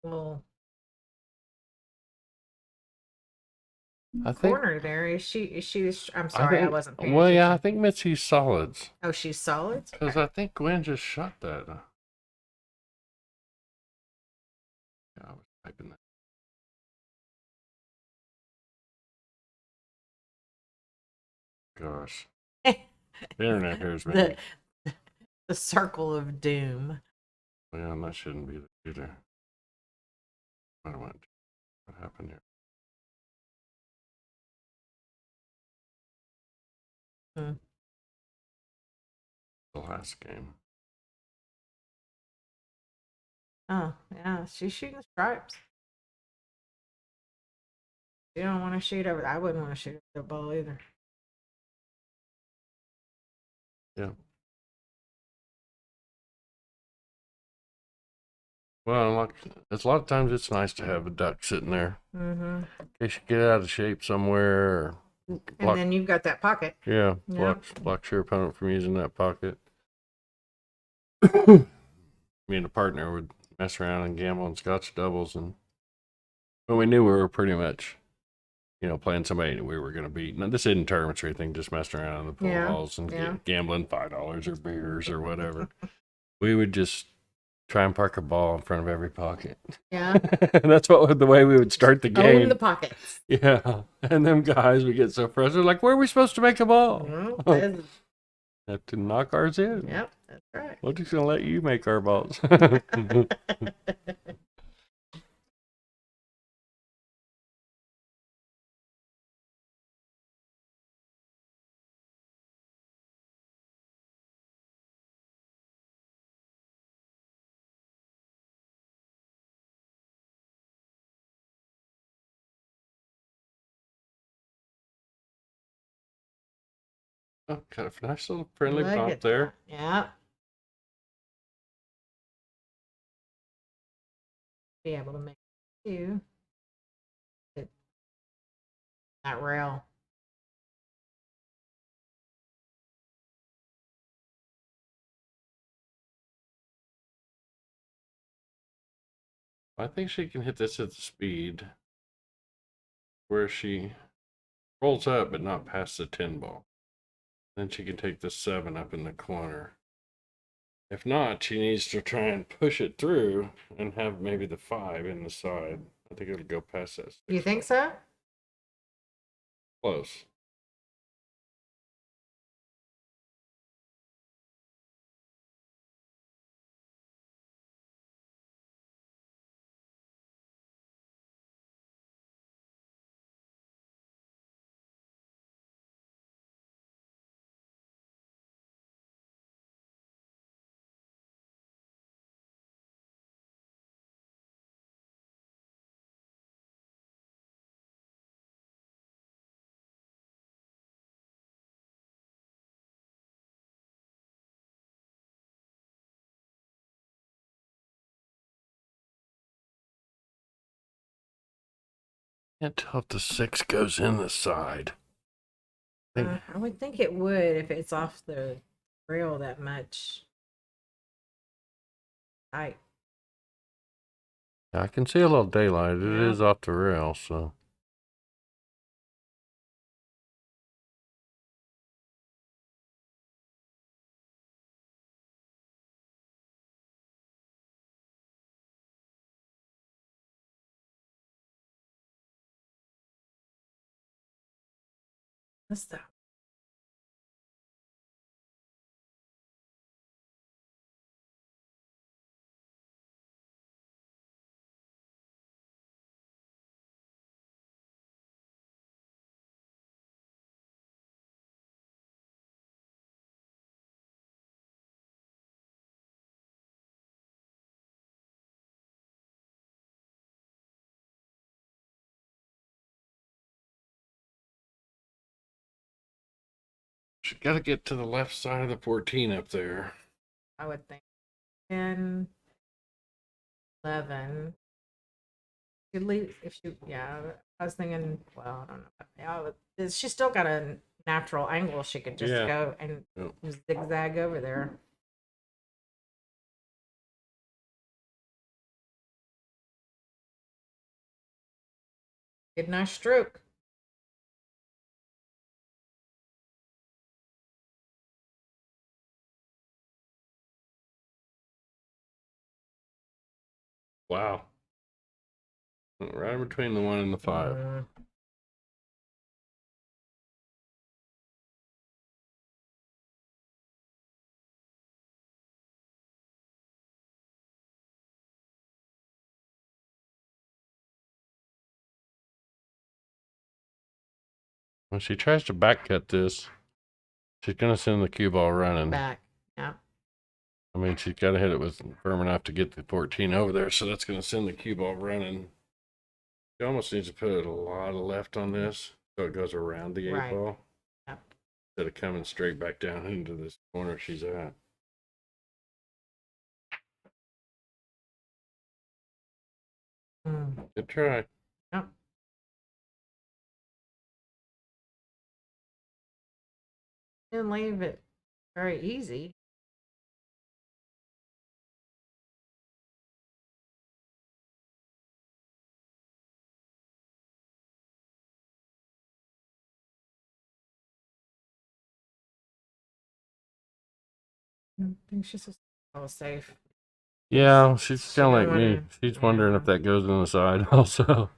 Well, I think corner there is she? I'm sorry, I wasn't paying Well, yeah, I attention. think Mitsy's solids Oh, she's solids. because I think Gwen just shot that. Yeah, I was typing that. Gosh, the internet here has been. The circle of doom. Yeah, that shouldn't be there either. What happened here? The last game. Oh, yeah, she's shooting stripes. You don't want to shoot over. I wouldn't want to shoot over the ball either. Yeah. Well, it's a lot of times it's nice to have a duck sitting there in case you get out of shape somewhere. And then you've got that pocket. Yeah, blocks your opponent from using that pocket. Me and a partner would mess around and gamble on scotch doubles, and when we knew we were pretty much, playing somebody we were going to beat. Now, this isn't tournaments or anything, just messing around in the pool halls and gambling $5 or beers or whatever. We would just Try and park a ball in front of every pocket. Yeah. That's the way we would start the game. Own the pockets. Yeah. And them guys would get so frustrated, like, where are we supposed to make a ball? Well, Have to knock ours in. yep, that's right. We're just gonna let you make our balls. Oh, got a nice little friendly Look pop at there. that. Yep. Be able to make two. That rail. I think she can hit this at the speed where she rolls up, but not past the 10 ball. Then she can take the 7 up in the corner. If not, she needs to try and push it through and have maybe the 5 in the side. I think it'll go past that. You think so? Close. Can't tell if the 6 goes in the side. I would think it would if it's off the rail that much. I can see a little daylight. It Yeah. is off the rail, so. What's that? She got to get to the left side of the 14 up there. I would think 10, 11. At least if she, yeah, I was thinking, well, I don't know. Yeah, she's still got a natural angle. She could just Yeah. go and Yep. zigzag over there. Get a nice stroke. Wow. Right in between the 1 and the 5. When she tries to back cut this, she's going to send the cue ball running. Back. Yeah. I mean, she's got to hit it with firm enough to get the 14 over there, so that's going to send the cue ball running. She almost needs to put a lot of left on this so it goes around the 8 Right. ball. Yep. Instead of coming straight back down into this corner she's at. Good try. Yep. Didn't leave it very easy. I think she's just safe. Yeah, she's She kind of don't like me. wanna- She's wondering if that goes in the side also.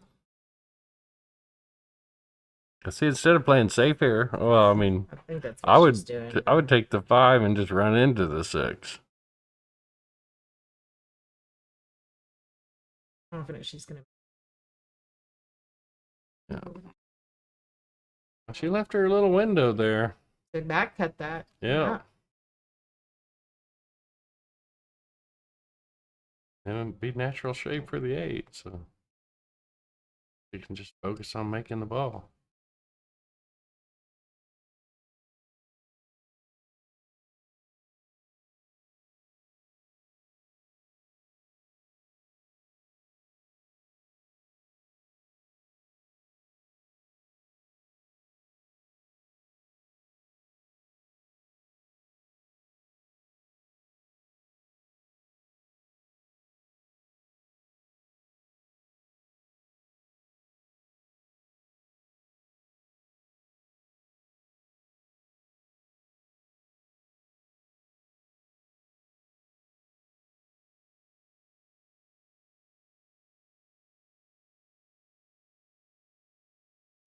I see. Instead of playing safe here, well, I mean, I think that's I what she's would doing. I would take the 5 and just run into the 6. Confident she's gonna. Yeah. She left her little window there. Good back cut that. Yeah. And it'd be natural shape for the 8, so you can just focus on making the ball.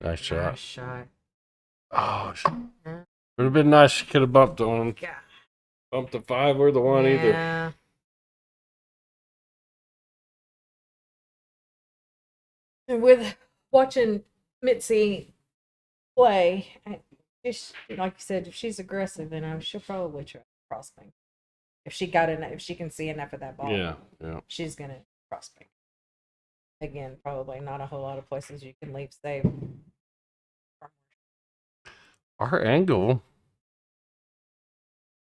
Nice shot. Nice shot. Oh, would have been nice. She could have bumped the one. Yeah. Bumped the 5 or the 1 either. Yeah. And with watching Mitzi play, just like you said, if she's aggressive, then she'll probably try crossbank. If she got enough, if she can see enough of that ball, Yeah, yeah. she's gonna crossbank. Again, probably not a whole lot of places you can leave safe. Our angle,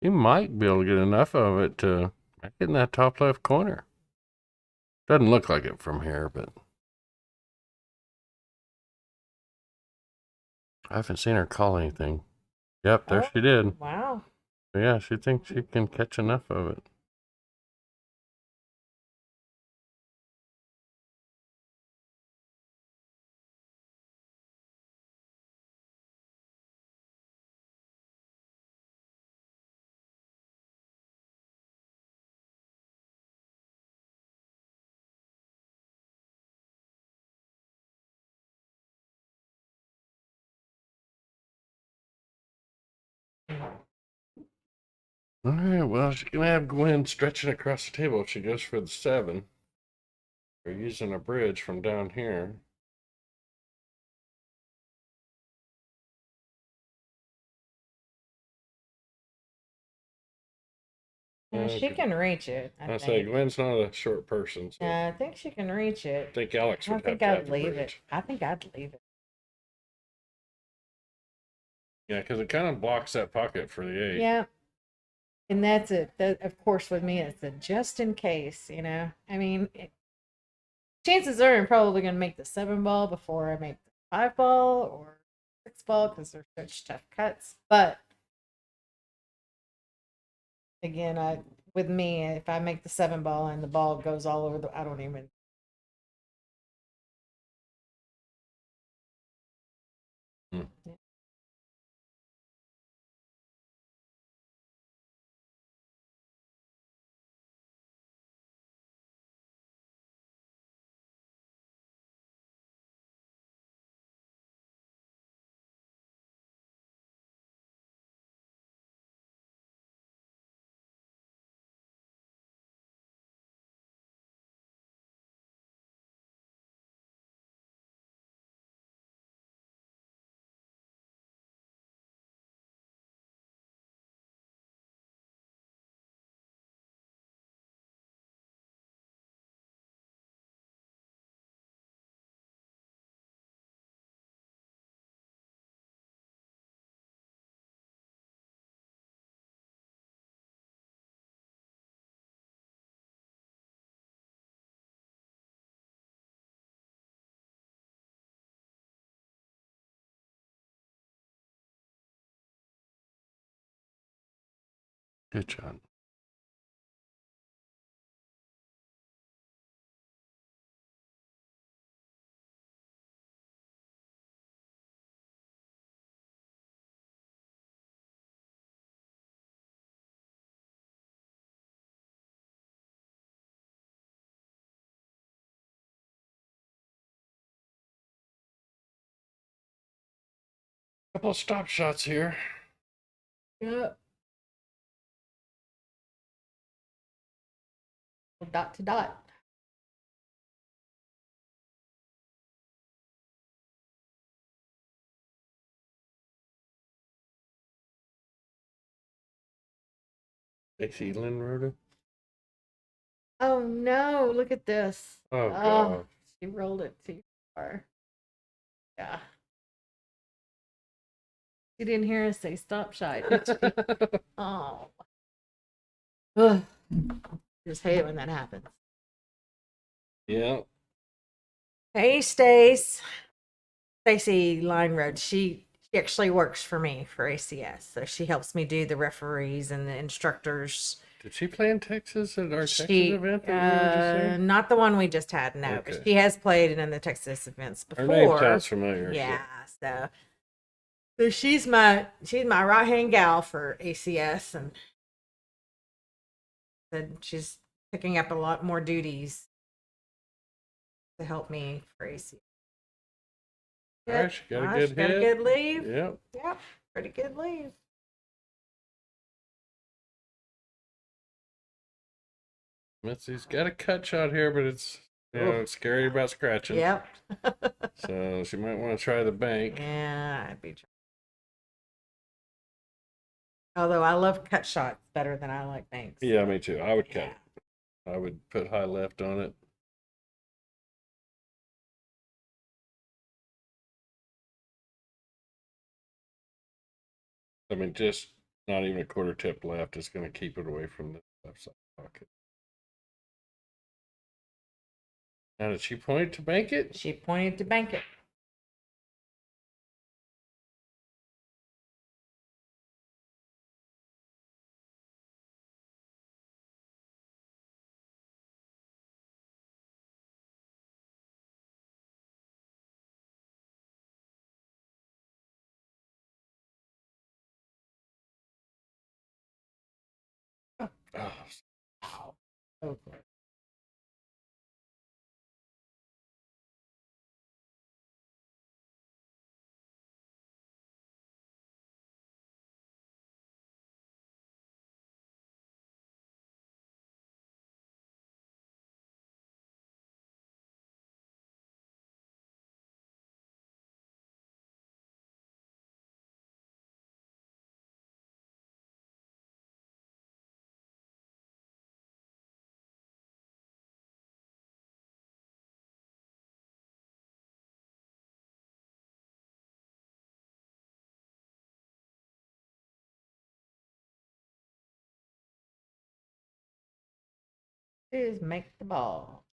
you might be able to get enough of it to make it in that top left corner. Doesn't look like it from here, but I haven't seen her call anything. Yep, there she did. Wow. Yeah, she thinks she can catch enough of it. All right, well, she's going to have Gwen stretching across the table if she goes for the 7. Or using a bridge from down here. She can reach it. I say Gwen's not a short person, so I think she can reach it. I think Alex would I think have I'd the leave it. bridge. I think I'd leave it. Yeah, because it kind of blocks that pocket for the 8. Yeah. And that's it. That, of course, with me, it's a just in case, you know. I mean, chances are I'm probably going to make the 7 ball before I make the 5 ball or 6 ball because they're such tough cuts. But again, with me, if I make the 7 ball and the ball goes all over I don't even. Hmm. Good job. Couple of stop shots here. Yep. Dot to dot. AC Lynn Rhoda. Oh no, look at this. Oh, God. She rolled it too far. Yeah. She didn't hear us say stop shot. Oh. Ugh. Just hate it when that happens. Yeah. Hey, Stacy Line Road. She actually works for me for ACS, so she helps me do the referees and the instructors. Did she play in Texas at our Texas She, event that we were just saying? not the one we just had, no, but Okay. she has played in the Texas events before. Her name sounds familiar. Yeah, so she's my right hand gal for ACS, and said she's picking up a lot more duties to help me for ACS. All right, she got a She good got a hit. good leave. Yep. Yep, pretty good leave. Mitsy's got a cut shot here, but it's it's scary about scratching. Yep. So she might want to try the bank. Yeah, I'd be trying. Although I love cut shots better than I like banks. Yeah, me too. I would cut Yeah. it. I would put high left on it. I mean, just not even a quarter tip left is going to keep it away from the left side pocket. Now, did she point to bank it? She pointed to bank it. Oh, Okay. Just make the ball.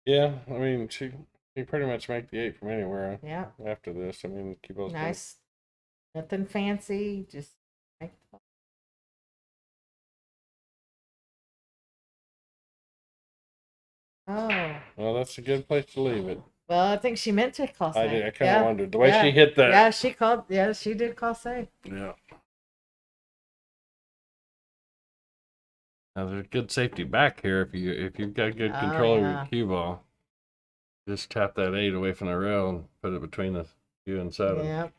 yeah, I mean, she pretty much make the 8 from anywhere Yeah. after this. I mean, keep those Nice. Nothing fancy. Just make the ball. Oh. Well, that's a good place to leave it. Well, I think she meant to call I safe. did. I kind of wondered the way she hit that. Yeah, she called. Yeah, she did call safe. Yeah. Now there's good safety back here if you've got good control of your cue ball. Just tap that 8 away from the rail and put it between the cue and 7. Yep.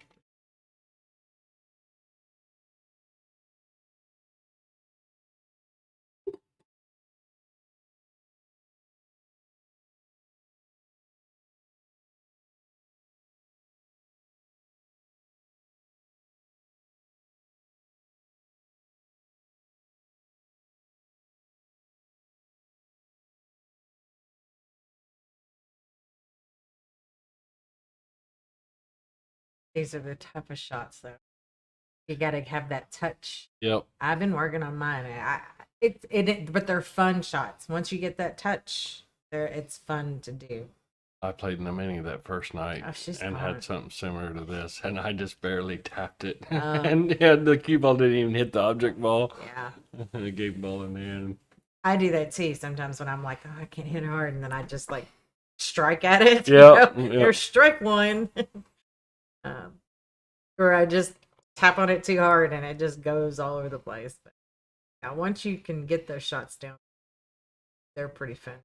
These are the toughest shots, though. You got to have that touch. Yep. I've been working on mine. But they're fun shots. Once you get that touch, it's fun to do. I played in the mini that first night and had something similar to this, and I just barely tapped it. And the cue ball didn't even hit the object ball. Yeah. The game ball in the end. I do that too sometimes when I'm like, oh, I can't hit hard, and then I just like strike at it. Yeah. Or strike one. Or I just tap on it too hard and it just goes all over the place. But now, once you can get those shots down, they're pretty fun.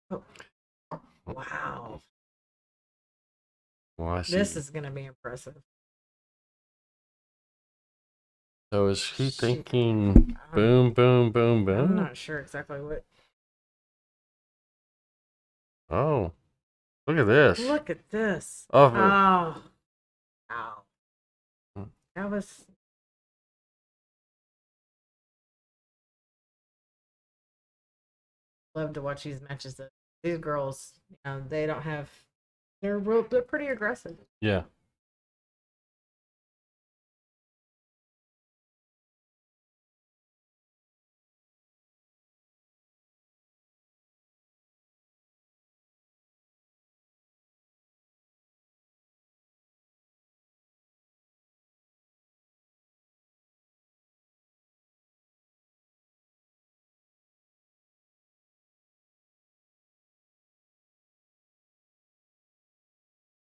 Oh. Wow. Well, I see. This is going to be impressive. So is he Shoot. thinking boom, boom, boom, boom? I'm not sure exactly what. Oh, look at this. Look at this. Oh. Oh. Wow. Hmm. That was. Love to watch these matches. These girls, they don't have. They're pretty aggressive. Yeah.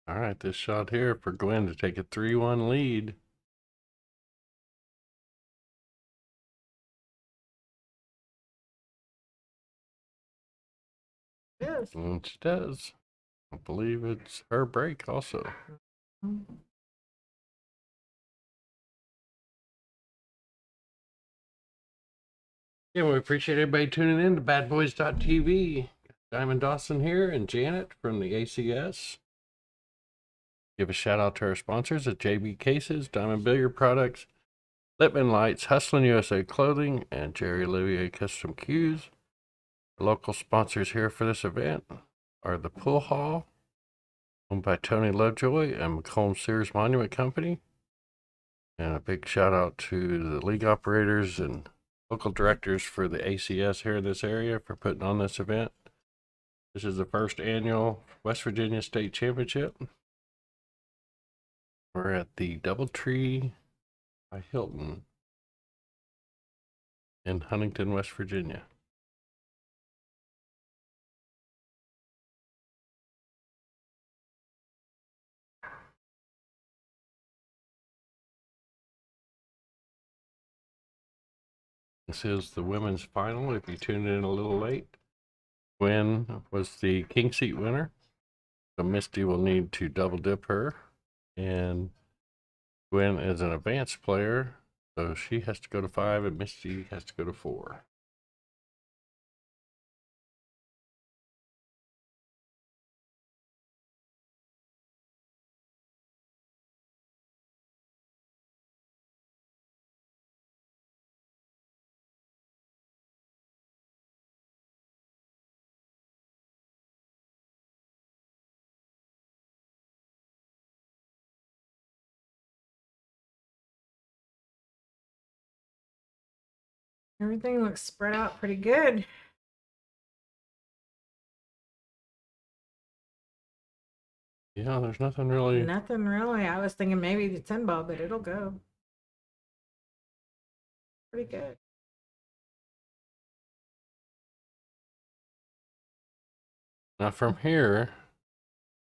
All right, this shot here for Gwen to take a 3-1 lead. Yes. And she does. I believe it's her break also. Yeah, we appreciate everybody tuning in to badboys.tv. Diamond Dawson here and Janet from the ACS. Give a shout out to our sponsors at JB Cases, Diamond Billiard Products, Lippman Lights, Hustlin' USA Clothing, and Jerry Olivier Custom Cues. Local sponsors here for this event are the Pool Hall, owned by Tony Lovejoy and McComb Sears Monument Company. And a big shout out to the league operators and local directors for the ACS here in this area for putting on this event. This is the first annual West Virginia State Championship. We're at the Doubletree by Hilton in Huntington, West Virginia. This is the women's final. If you tuned in a little late, Gwen was the king seat winner. So Misty will need to double dip her. And Gwen is an advanced player, so she has to go to 5 and Misty has to go to 4. Everything looks spread out pretty good. Yeah, there's nothing really. Nothing really. I was thinking maybe the 10 ball, but it'll go. Pretty good. Now from here,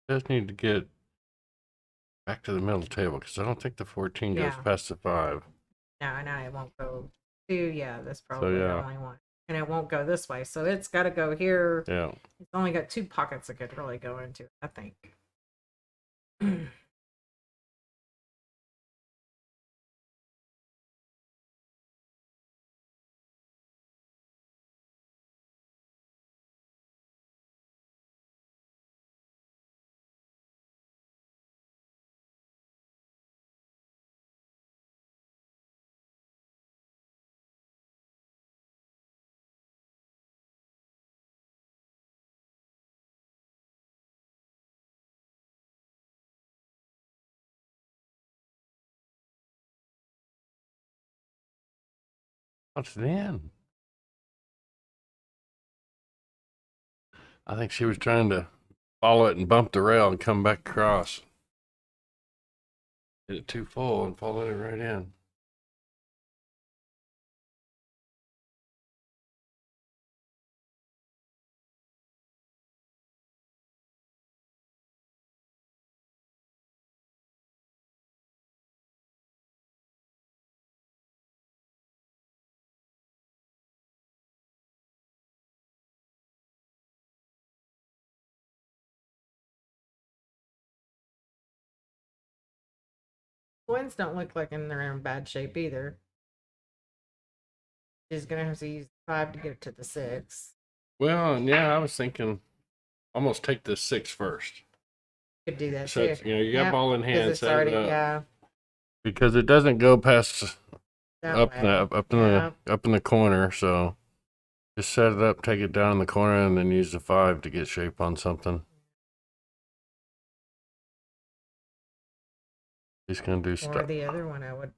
just need to get back to the middle table because I don't think the 14 goes Yeah. past the 5. No, it won't go. Yeah, that's probably So, the yeah. only one. And it won't go this way. So it's got to go here. Yeah. It's only got 2 pockets it could really go into, I think. What's then? I think she was trying to follow it and bump the rail and come back across. Hit it too full and followed it right in. Twins don't look like they're in bad shape either. She's gonna have to use 5 to get it to the 6. Well, and yeah, I was thinking almost take the 6 first. Could do that So too. it's, you got Yep, ball in 'cause hand, it's set already, it up. yeah, Because it doesn't go past that up way. the Yeah. up in the corner, so just set it up, take it down in the corner, and then use the 5 to get shape on something. He's gonna do Or stuff. the other one I would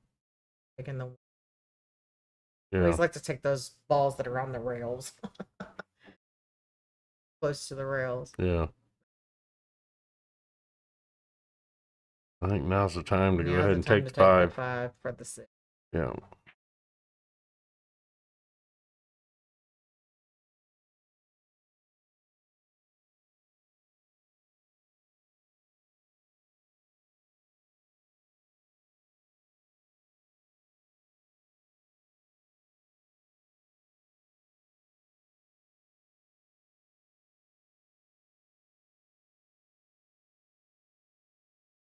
take in the. I Yeah, always like to take those balls that are on the rails. Close to the rails. yeah. I think now's the time to go Now's ahead the and time take to the take 5. the 5 for the 6. Yeah.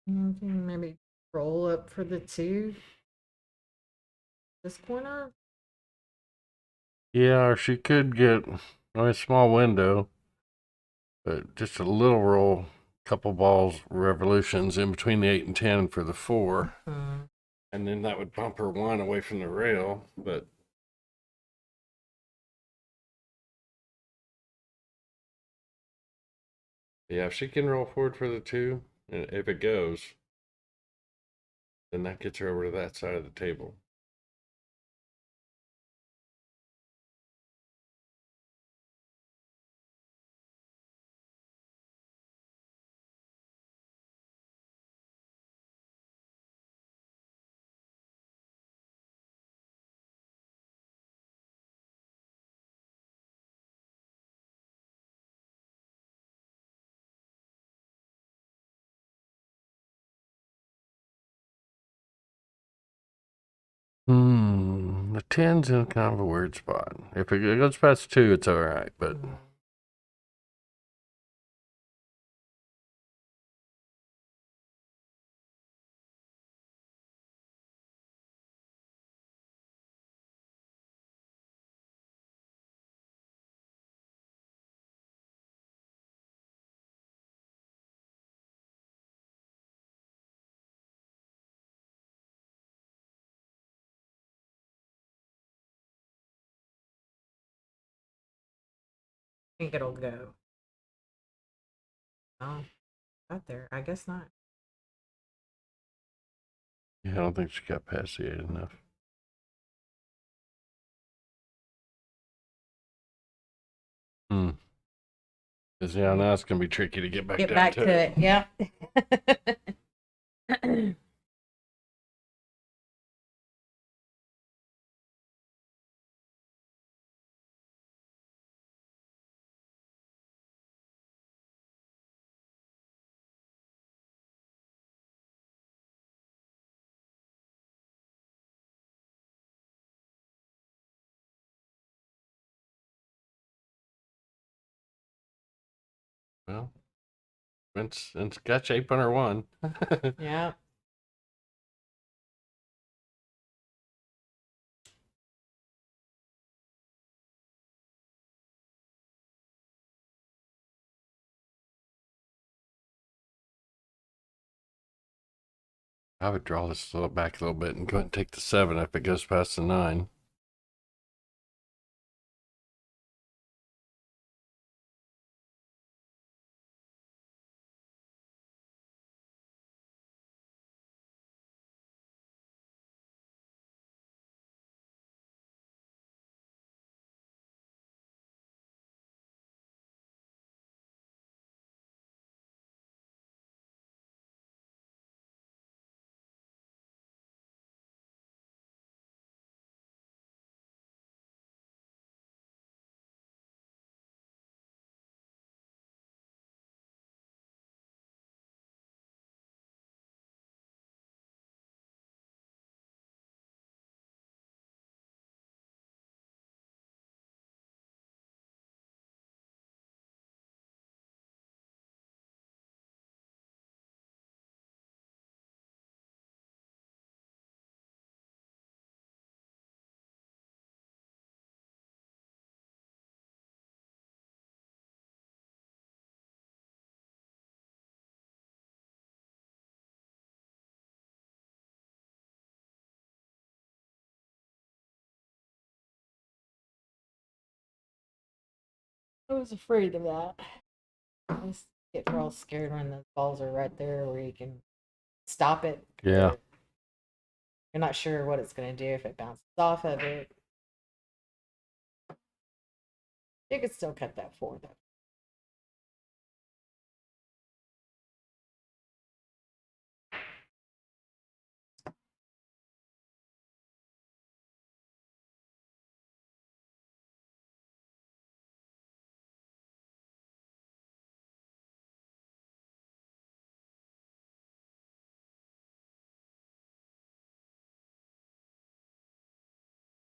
Maybe roll up for the 2. This corner. Yeah, or she could get a small window, but just a little roll, couple balls, revolutions in between the 8 and 10 for the 4. And then that would bump her 1 away from the rail, but yeah, if she can roll forward for the 2, and if it goes, then that gets her over to that side of the table. The 10's in kind of a weird spot. If it goes past 2, it's all right, but I think it'll go. Oh, got there. I guess not. yeah, I don't think she got past the 8 enough. Because, yeah, now it's going to be tricky to get back Get down back to to it. Yep. Well, it's got shape on her 1. Yeah. I would draw this back a little bit and go ahead and take the 7 if it goes past the 9. I was afraid of that. I just get real scared when the balls are right there where you can stop it. Yeah. You're not sure what it's going to do if it bounces off of it. You could still cut that for though.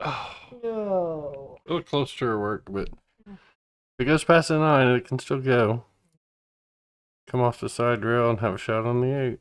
Oh, No. a little close to her work, but if it goes past the 9, it can still go. Come off the side rail and have a shot on the 8.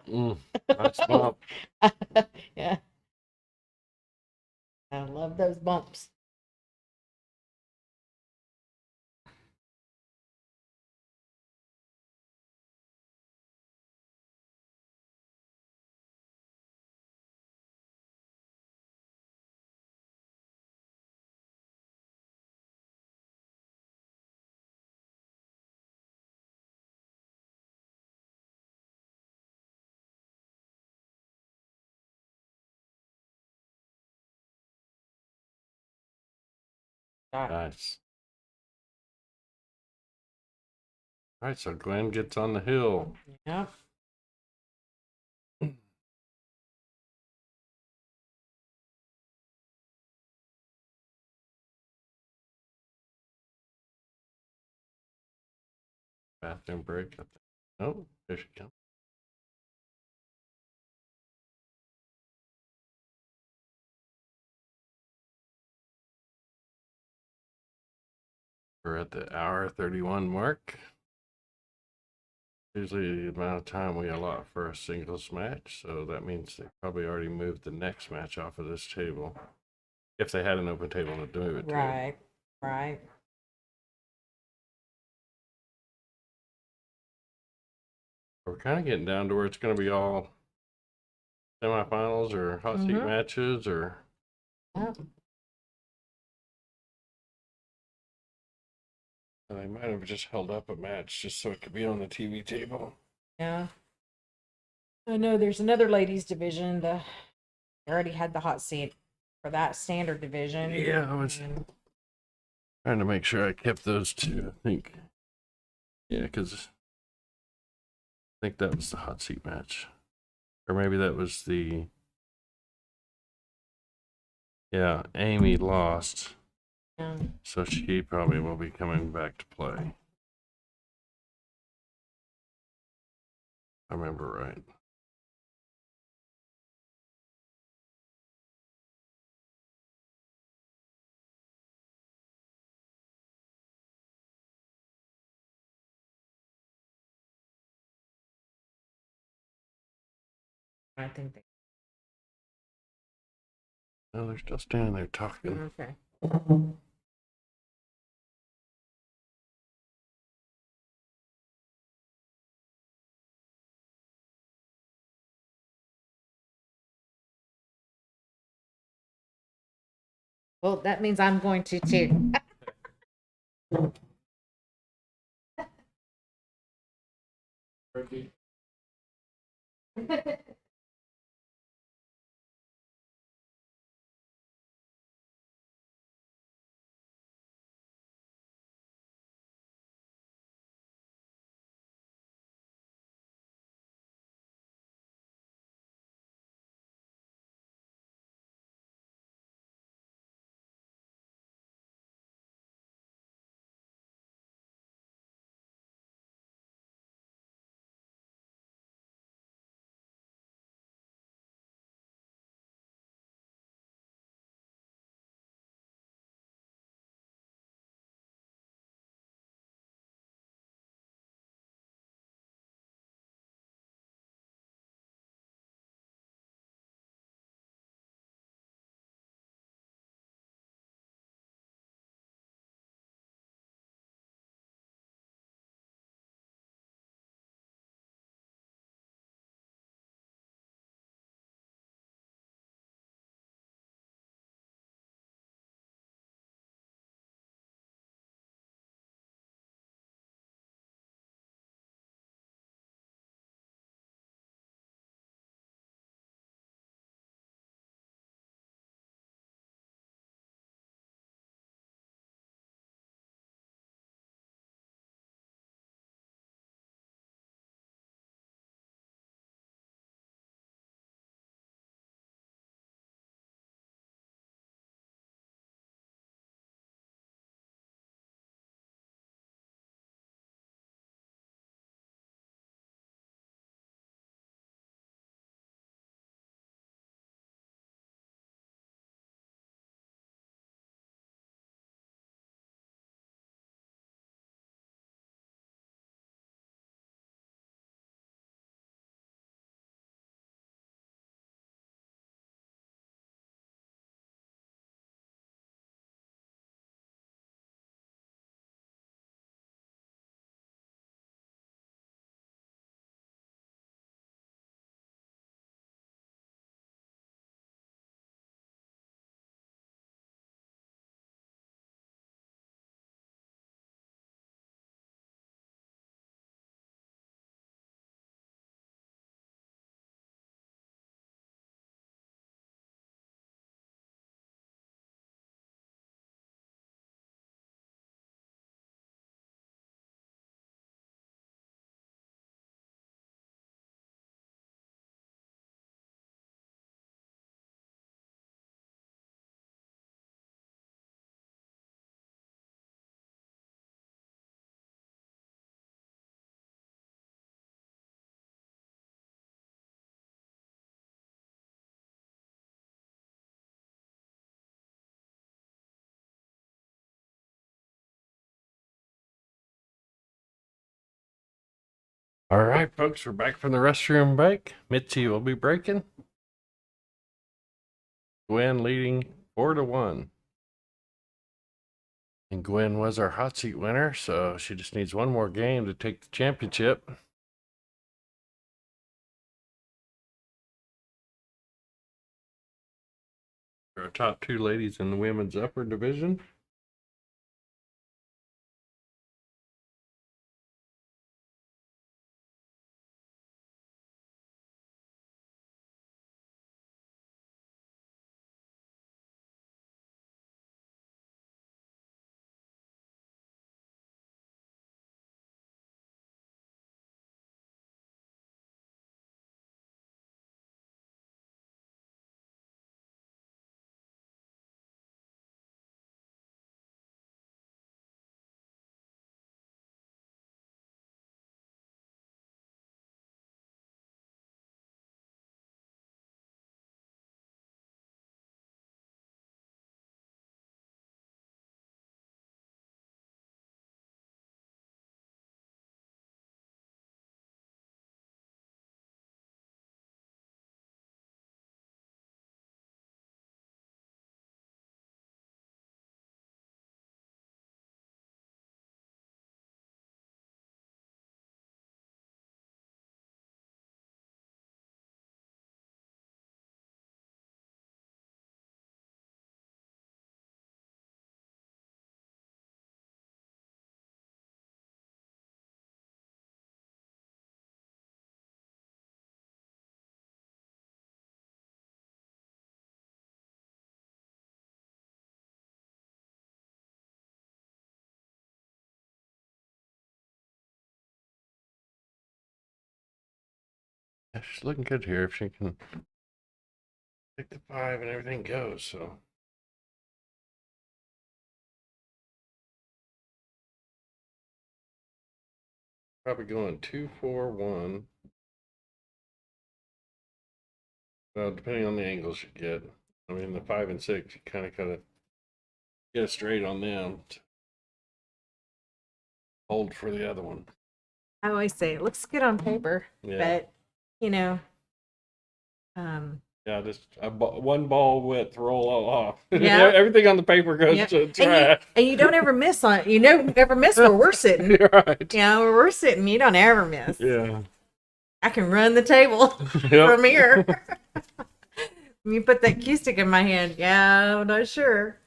Nice bump. Yeah. I love those bumps. Nice. All right, so Gwen gets on the hill. Yep. Bathroom break. Oh, there she comes. We're at the hour 31 mark. Usually the amount of time we allot for a singles match, so that means they probably already moved the next match off of this table. If they had an open table to move it to. Right. Right. We're kind of getting down to where it's going to be all semifinals or hot seat matches or. Yep. They might have just held up a match just so it could be on the TV table. Yeah. I know there's another ladies division. They already had the hot seat for that standard division. Yeah, I was trying to make sure I kept those two. I think. Yeah, because I think that was the hot seat match. Or maybe that was the. Yeah, Amy lost. Yeah. So she probably will be coming back to play. I remember right. I think they. No, they're still standing there talking. Okay. Well, that means I'm going to too. All right, folks, we're back from the restroom break. Mitzi will be breaking. Gwen leading 4-1. And Gwen was our hot seat winner, so she just needs one more game to take the championship. Our top two ladies in the women's upper division. Yeah, she's looking good here if she can take the 5 and everything goes, so. Probably going 2-4-1. Well, depending on the angles you get. I mean, the 5 and 6, you kind of gotta get it straight on them to hold for the other one. I always say it looks good on paper, Yeah. but you know, Yeah, just one ball width roll all off. Yeah. Everything on the paper goes yeah. to trash. And you don't ever miss on you never miss where we're sitting. You're right. You know, where we're sitting, you don't ever miss. Yeah. I can run the table Yep. from here. You put that cue stick in my hand. Yeah, I'm not sure.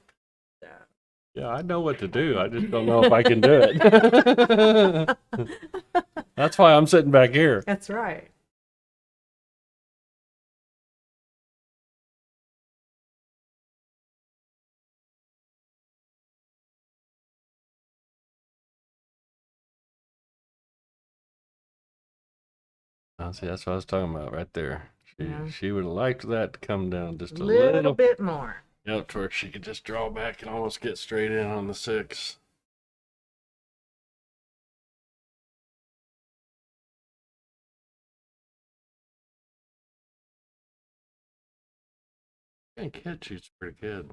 Yeah, I know what to do. I just don't know if I can do it. That's why I'm sitting back here. That's right. Oh, see, that's what I was talking about right there. Yeah. She would have liked that to come down just a Little bit more. Yep, to where she could just draw back and almost get straight in on the 6. I think kid shoots pretty good.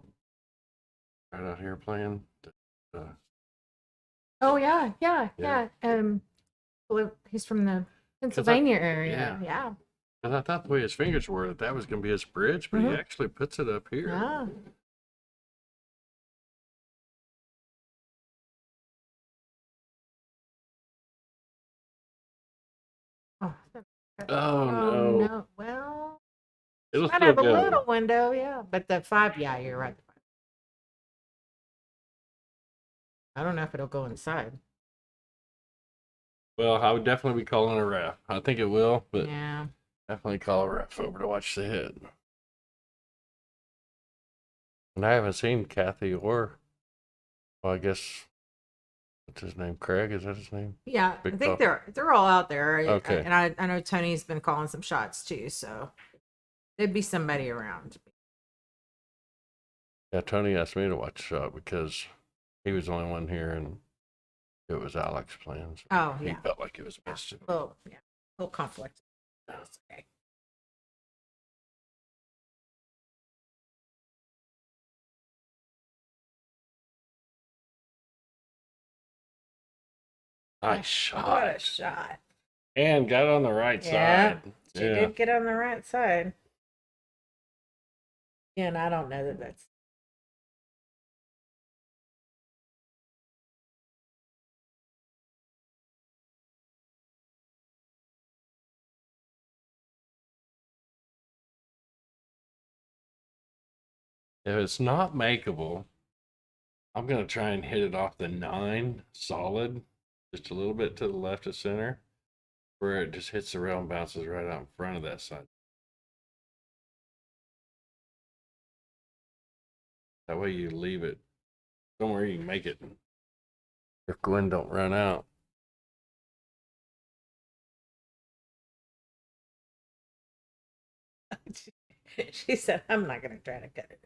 Right out here playing. Oh yeah. Yeah. Well, he's from the Pennsylvania area. Yeah. And I thought the way his fingers were that was going to be his bridge, but he actually puts it up here. Yeah. Oh, no. Well, It'll might still have a go. little window, yeah. But the 5, yeah, you're right. I don't know if it'll go inside. Well, I would definitely be calling a ref. I think it will, but Yeah. definitely call a ref over to watch the hit. And I haven't seen Kathy or, well, I guess, what's his name? Craig? Is that his name? Yeah, Big I think dog. they're all out there. Okay. And I know Tony's been calling some shots too, so there'd be somebody around. Yeah, Tony asked me to watch the shot because he was the only one here and it was Alex playing. So Oh, he yeah. felt like it was best to. Oh, yeah. A little conflict. That's okay. Nice What shot. a shot. And got on the right Yeah, side. she Yeah. did get on the right side. Yeah, and I don't know that that's. If it's not makeable, I'm going to try and hit it off the 9 solid, just a little bit to the left of center, where it just hits the rail and bounces right out in front of that side. That way you leave it somewhere you can make it if Gwen don't run out. She said, "I'm not going to try to cut it."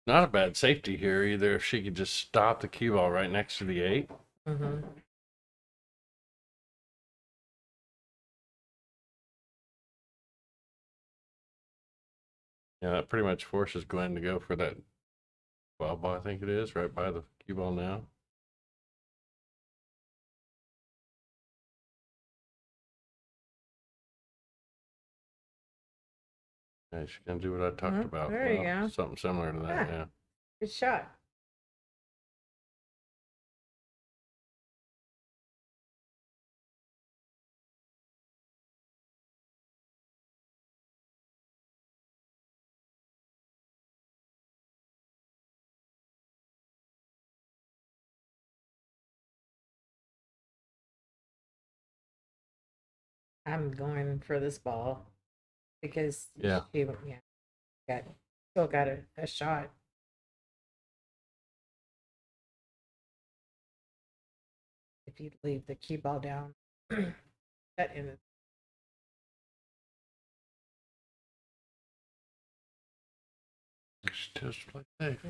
Not a bad safety here either if she could just stop the cue ball right next to the 8. Mm-hmm. Yeah, that pretty much forces Gwen to go for that 12 ball, I think it is, right by the cue ball now. Yeah, she's gonna do what I talked about. There you go. Something similar to that, yeah. Good shot. I'm going for this ball because Yeah. she, got still got a shot. If you leave the cue ball down, that in Just play safe.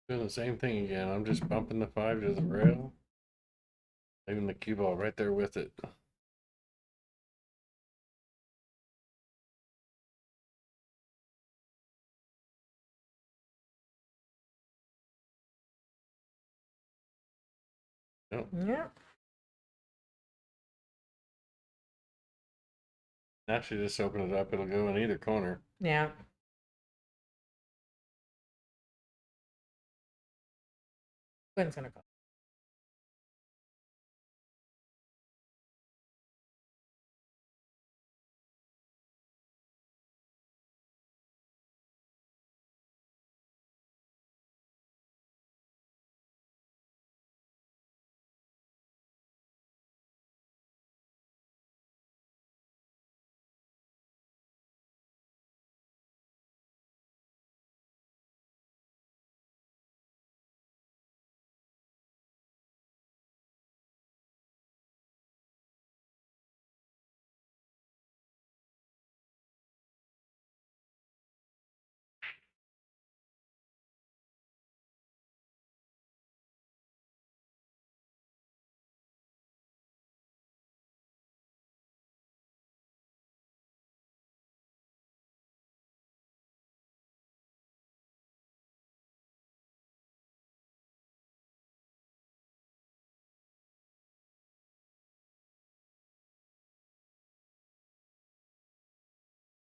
Doing the same thing again. I'm just bumping the 5 to the rail, leaving the cue ball right there with it. Yep. Yeah. Naturally, just open it up. It'll go in either corner. Yeah. Gwen's gonna call.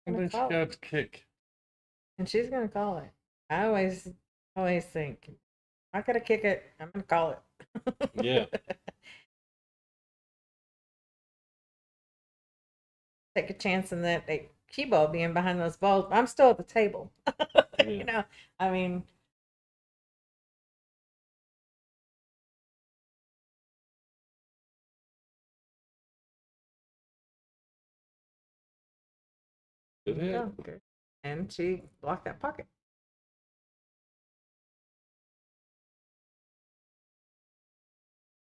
And then she got to kick. And she's gonna call it. I always think, I gotta kick it. I'm gonna call it. Yeah. Take a chance in that key ball being behind those balls. I'm still at the table. You know, I mean, It hit. Oh, good. And she blocked that pocket.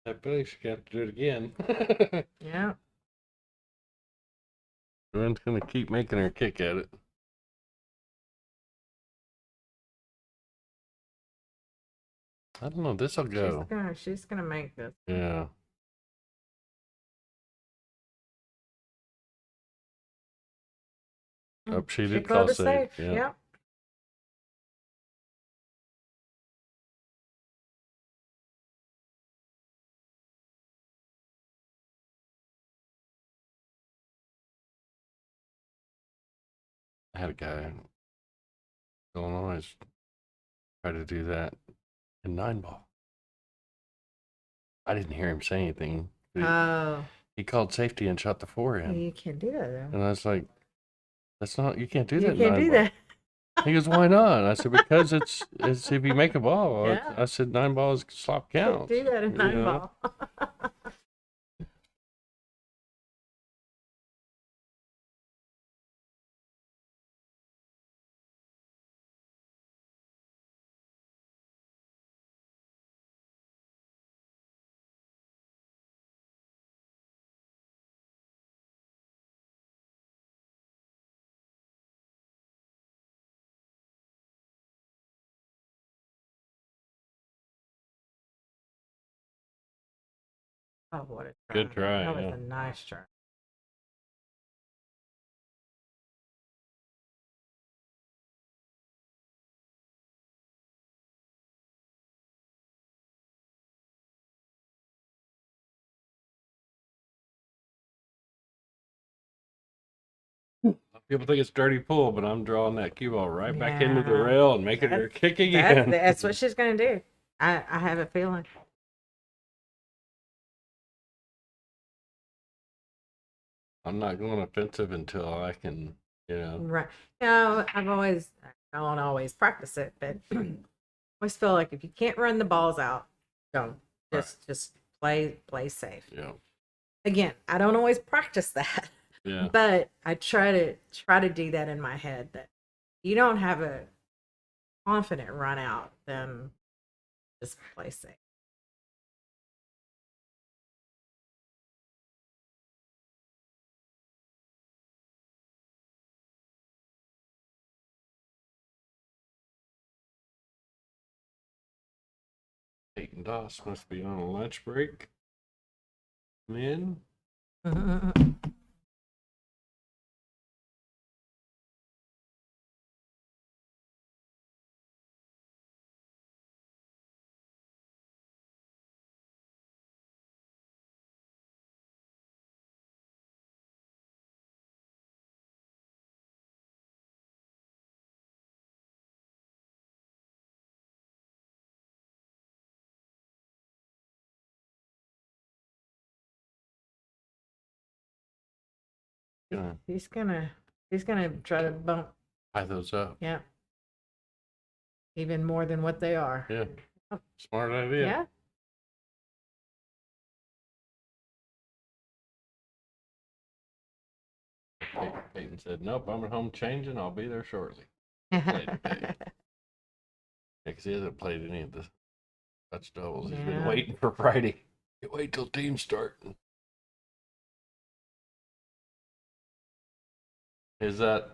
I believe she got to do it again. Yeah. Gwen's gonna keep making her kick at it. I don't know. This'll go. She's gonna make this. Yeah. Oh, she did call safe. Yeah. Yep. I had a guy in Illinois try to do that in 9-ball. I didn't hear him say anything. Oh, He called safety and shot the 4 in. you can't do that though. And I was like, that's not, you can't do You that. can't do 9-ball. that. He goes, why not? I said, because it's if you make a ball. Yeah. I said 9-ball is slop counts. Can't do that in you 9-ball. Oh, what a try. Good try, That was yeah. a nice try. People think it's dirty pull, but I'm drawing that cue ball right back into the Yeah. rail and making her kick again. That's what she's gonna do. I have a feeling. I'm not going offensive until I can, Right. No, I don't always practice it, but I always feel like if you can't run the balls out, don't. Just play safe. Yeah. Again, I don't always practice that. Yeah. But I try to do that in my head that you don't have a confident run out, then just play safe. Peyton Doss must be on a lunch break. Men. He's gonna try to bump. Tie those up. Yeah. Even more than what they are. Yeah. Smart idea. Yeah. Peyton said, nope, I'm at home changing. I'll be there shortly. Later, Dave. Because he hasn't played any of the touch doubles. He's been waiting for Friday. You wait till teams start. Is that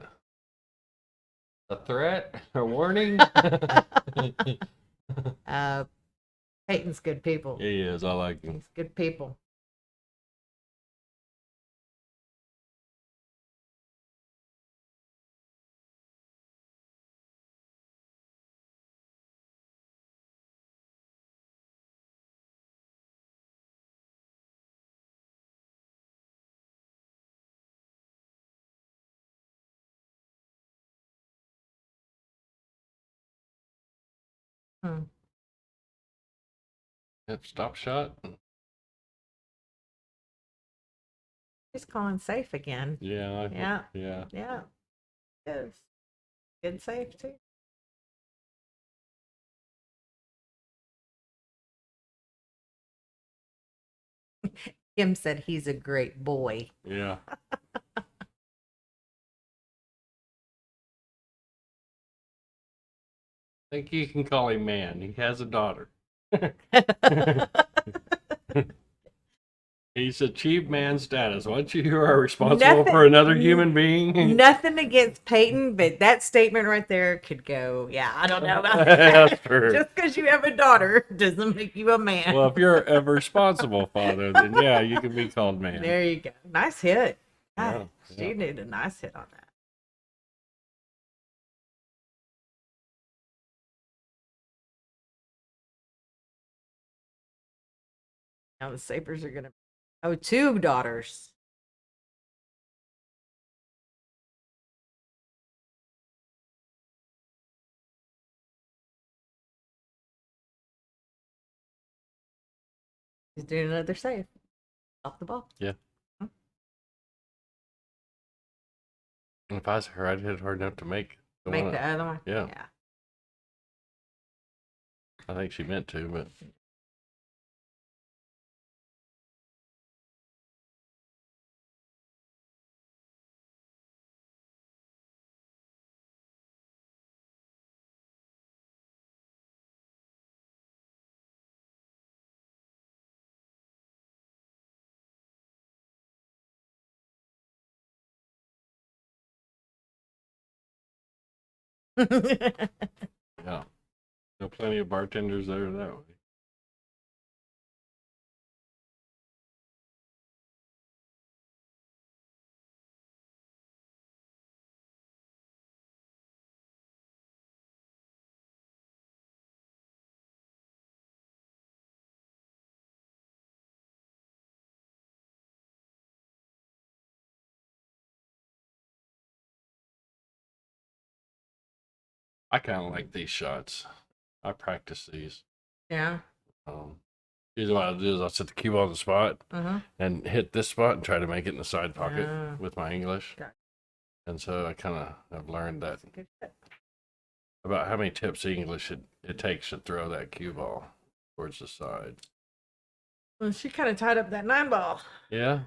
a threat? A warning? Peyton's good people. He is. I like him. He's good people. Yep, stop shot. He's calling safe again. Yeah. Yeah. Yeah. Yeah. Yes. Good safe too. Kim said he's a great boy. Yeah. think you can call him man. He has a daughter. He's achieved man status. Once you are responsible for another human being. Nothing against Peyton, but that statement right there could go, yeah, I don't know about that. That's true. Just because you have a daughter doesn't make you a man. Well, if you're a responsible father, then yeah, you can be called man. There you go. Nice hit. Yeah, She yeah. did a nice hit on that. Now the Sabres are going to. Oh, 2 daughters. He's doing another save. Off the ball. Yeah. If I was her, I'd hit hard enough to make Make the other one. Yeah. I think she meant to, but yeah. There are plenty of bartenders there that way. I kind of like these shots. I practice these. Yeah. Usually what I'll do is I'll set the cue on the spot Uh-huh. and hit this spot and try to make it in the side pocket Ah. with my English. Got it. And so I kind of have learned that That's a good hit. about how many tips of English it takes to throw that cue ball towards the side. Well, she kind of tied up that 9 ball. Yeah.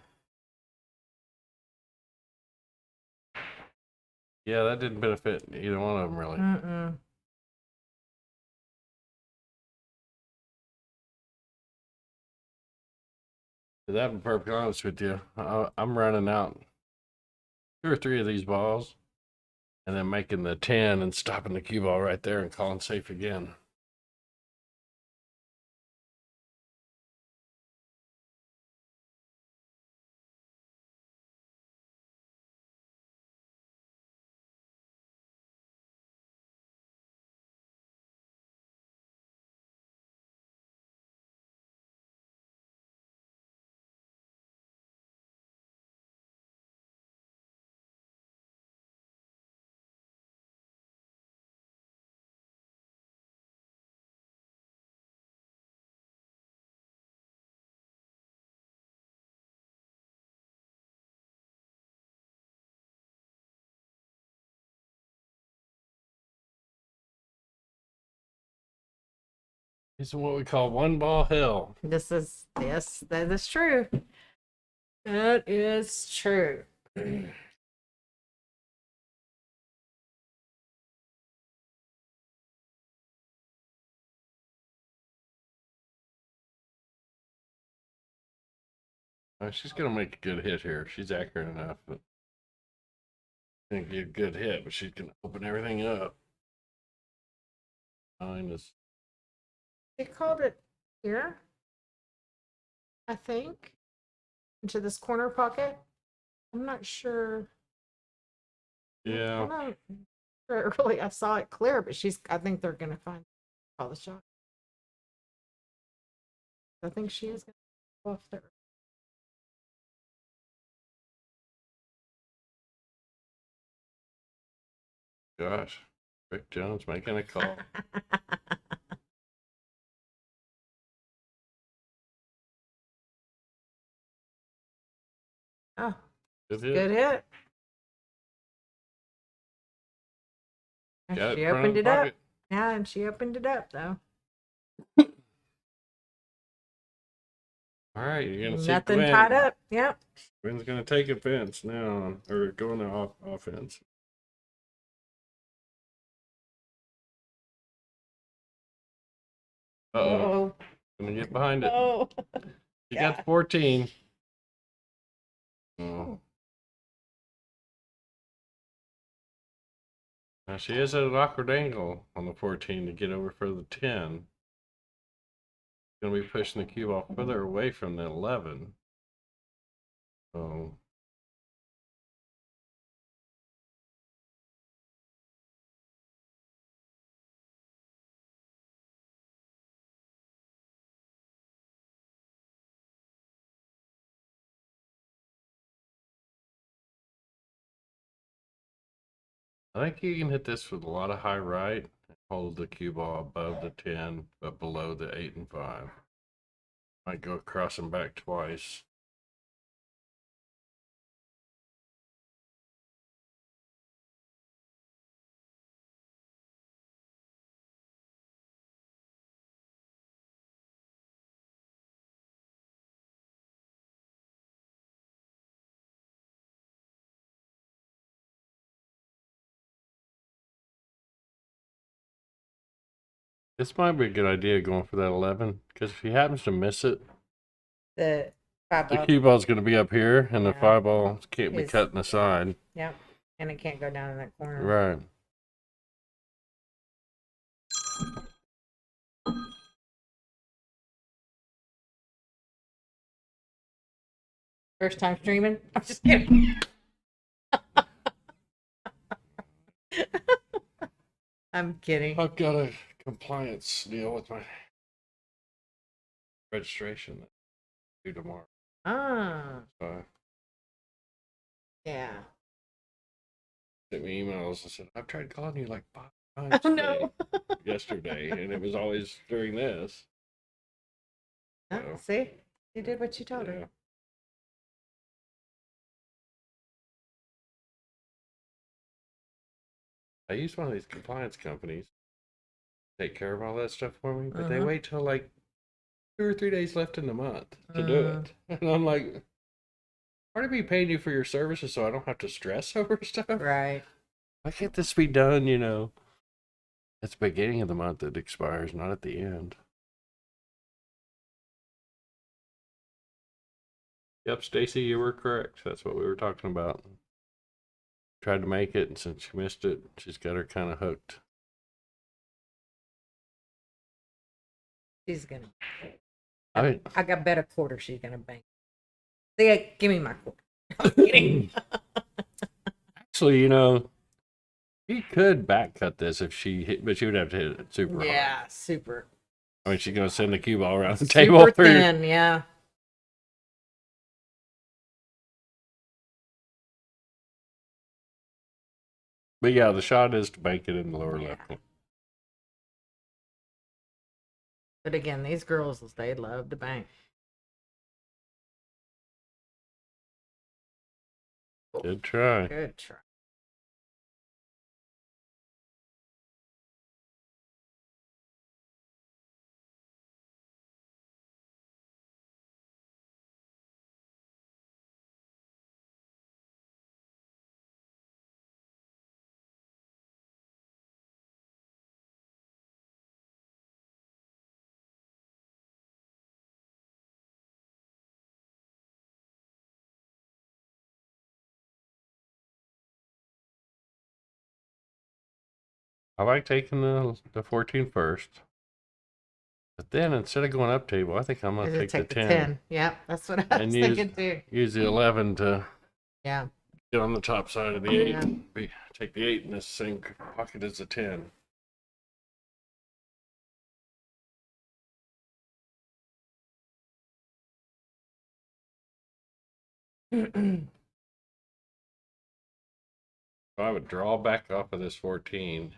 Yeah, that didn't benefit either one of them really. Mm-mm. To be perfectly honest with you, I'm running out 2 or 3 of these balls and then making the 10 and stopping the cue ball right there and calling safe again. This is what we call one ball hell. Yes, that is true. That is true. She's gonna make a good hit here. She's accurate enough, but gonna get a good hit, but she's gonna open everything up. Mine is They called it here, I think, into this corner pocket. I'm not sure. yeah. I don't really. I saw it clear, but I think they're gonna call the shot. I think she is gonna go off there. Gosh, Rick Jones making a call. Oh, Good hit. good hit. And Got it she in front of opened the it up. pocket. Yeah, and she opened it up though. All right, you're gonna see Nothing Gwen. tied up. Yep. Gwen's gonna take offense now, or go on the offense. Uh-oh. Oh, Gonna get behind it. oh. You got God. 14. Oh. Now she is at an awkward angle on the 14 to get over for the 10. Gonna be pushing the cue ball further away from the 11. So I think you can hit this with a lot of high right and hold the cue ball above the 10, but below the 8 and 5. Might go across and back twice. This might be a good idea going for that 11, because if he happens to miss it, The 5 the ball. cue ball's going to be up here, and the Yeah. 5 ball can't be Is- cut in the side. Yep. And it can't go down in that corner. Right. First time streaming? I'm just kidding. I'm kidding. I've got a compliance deal with my registration that due tomorrow. Ah, So yeah. sent me emails and said, I've tried calling you like 5 times Oh, no. yesterday, and it was always during this. Ah, So, see? You did what you told yeah. her. I use one of these compliance companies to take care of all that stuff for me, but they Uh-huh. wait till like 2 or 3 days left in the month to do it. And I'm like, part of me paying you for your services so I don't have to stress over stuff. Right. Why can't this be done, at the beginning of the month it expires, not at the end. Yep, Stacy, you were correct. That's what we were talking about. Tried to make it, and since she missed it, she's got her kind of hooked. She's gonna. I I got better quarter. She's gonna bank. See, give me my quarter. I'm kidding. actually, she could back cut this if she hit, but she would have to hit it super hard. Yeah, super. I mean, she's gonna send the cue ball around the Super table through. thin, yeah. But yeah, the shot is to bank it in the lower left. But again, these girls, they love to bank. Good try. Good try. I like taking the 14 first. But then instead of going up table, I think I'm going to take the 10. Yeah, that's what I was thinking too. Use the 11 to Yeah. get on the top side of the 8. Yeah. Take the 8 in the same pocket as the 10. I would draw back off of this 14.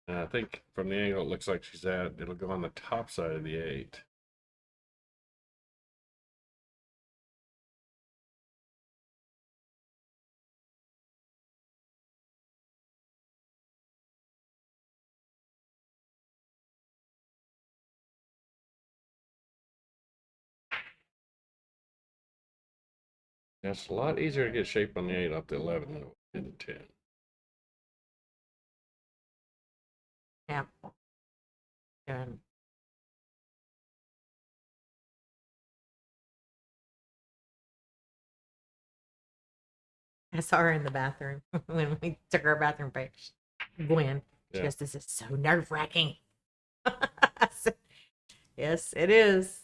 And I think from the angle it looks like she's at, it'll go on the top side of the 8. It's a lot easier to get shape on the 8 off the 11 than it would be the 10. Yeah. Good. I saw her in the bathroom when we took our bathroom break. Gwen. She Yeah. goes, "This is so nerve-wracking." I said, yes, it is.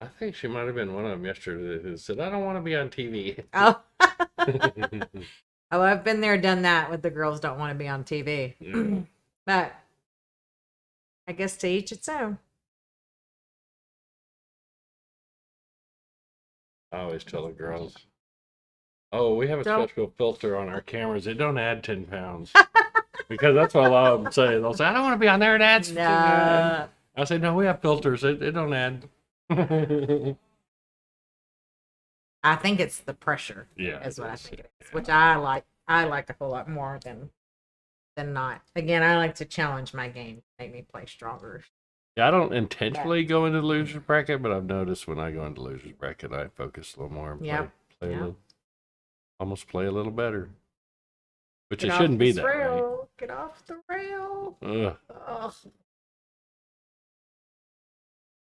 I think she might have been one of them yesterday who said, "I don't want to be on TV." Oh. Oh, I've been there, done that with the girls don't want to be on TV. Yeah. But I guess to each its own. I always tell the girls, "Oh, we have a Don't- special filter on our cameras. It don't add 10 pounds." Because that's what a lot of them say. They'll say, "I don't want to be on there. It adds 10 pounds." No. I say, "No, we have filters. It don't add." I think it's the pressure. Yeah, Is it what I is. think it is. Which I like. I like a whole lot more than not. Again, I like to challenge my game, make me play stronger. Yeah, I don't intentionally go into the losers bracket, but I've noticed when I go into losers bracket, I focus a little more and Yep. play a Yep. little, almost play a little better. Which Get it off shouldn't be this that way. rail. Get off the rail. Ugh. Ugh.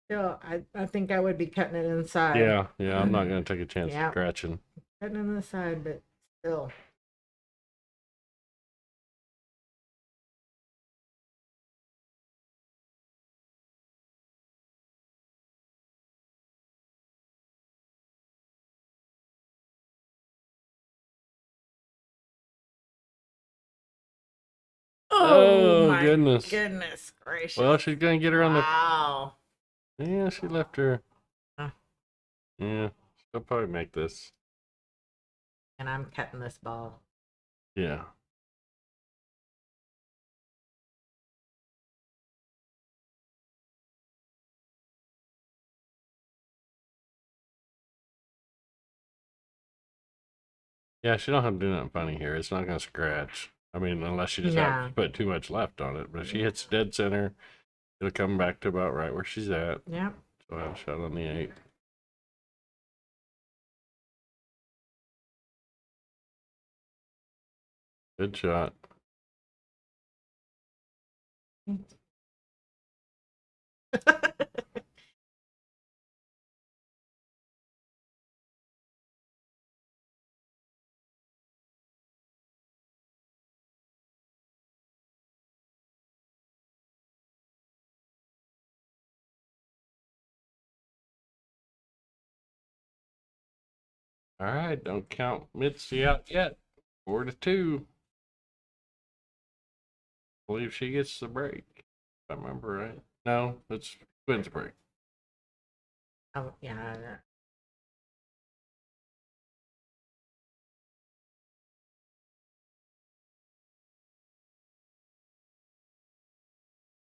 Yeah, I think I would be cutting it inside. Yeah, I'm not gonna take a chance Yeah. scratching. Cutting it inside, but still. Oh, my goodness. goodness gracious. Well, she's gonna get her on the. Wow. Yeah, she left her. Huh. Yeah, she'll probably make this. And I'm cutting this ball. Yeah. Yeah, she don't have to do nothing funny here. It's not gonna scratch. I mean, unless she just has to put too much left on it. But if she hits dead center, it'll come back to about right where she's at. Yep. So I have a shot on the 8. Good shot. All right, don't count Mitzi out yet. 4-2. Believe she gets the break. If I remember right. No, it's Gwen's break. Oh, yeah.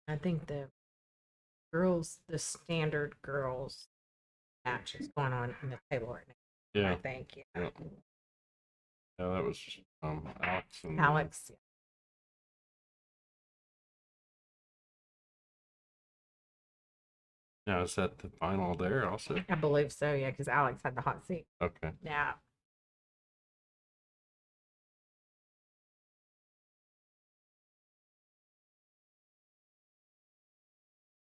I think the standard girls match is going on in the table right now. Yeah. I think. Yeah, yeah, that was Alex and Alex. Now is that the final there also? I believe so, yeah, because Alex had the hot seat. Okay. Yeah.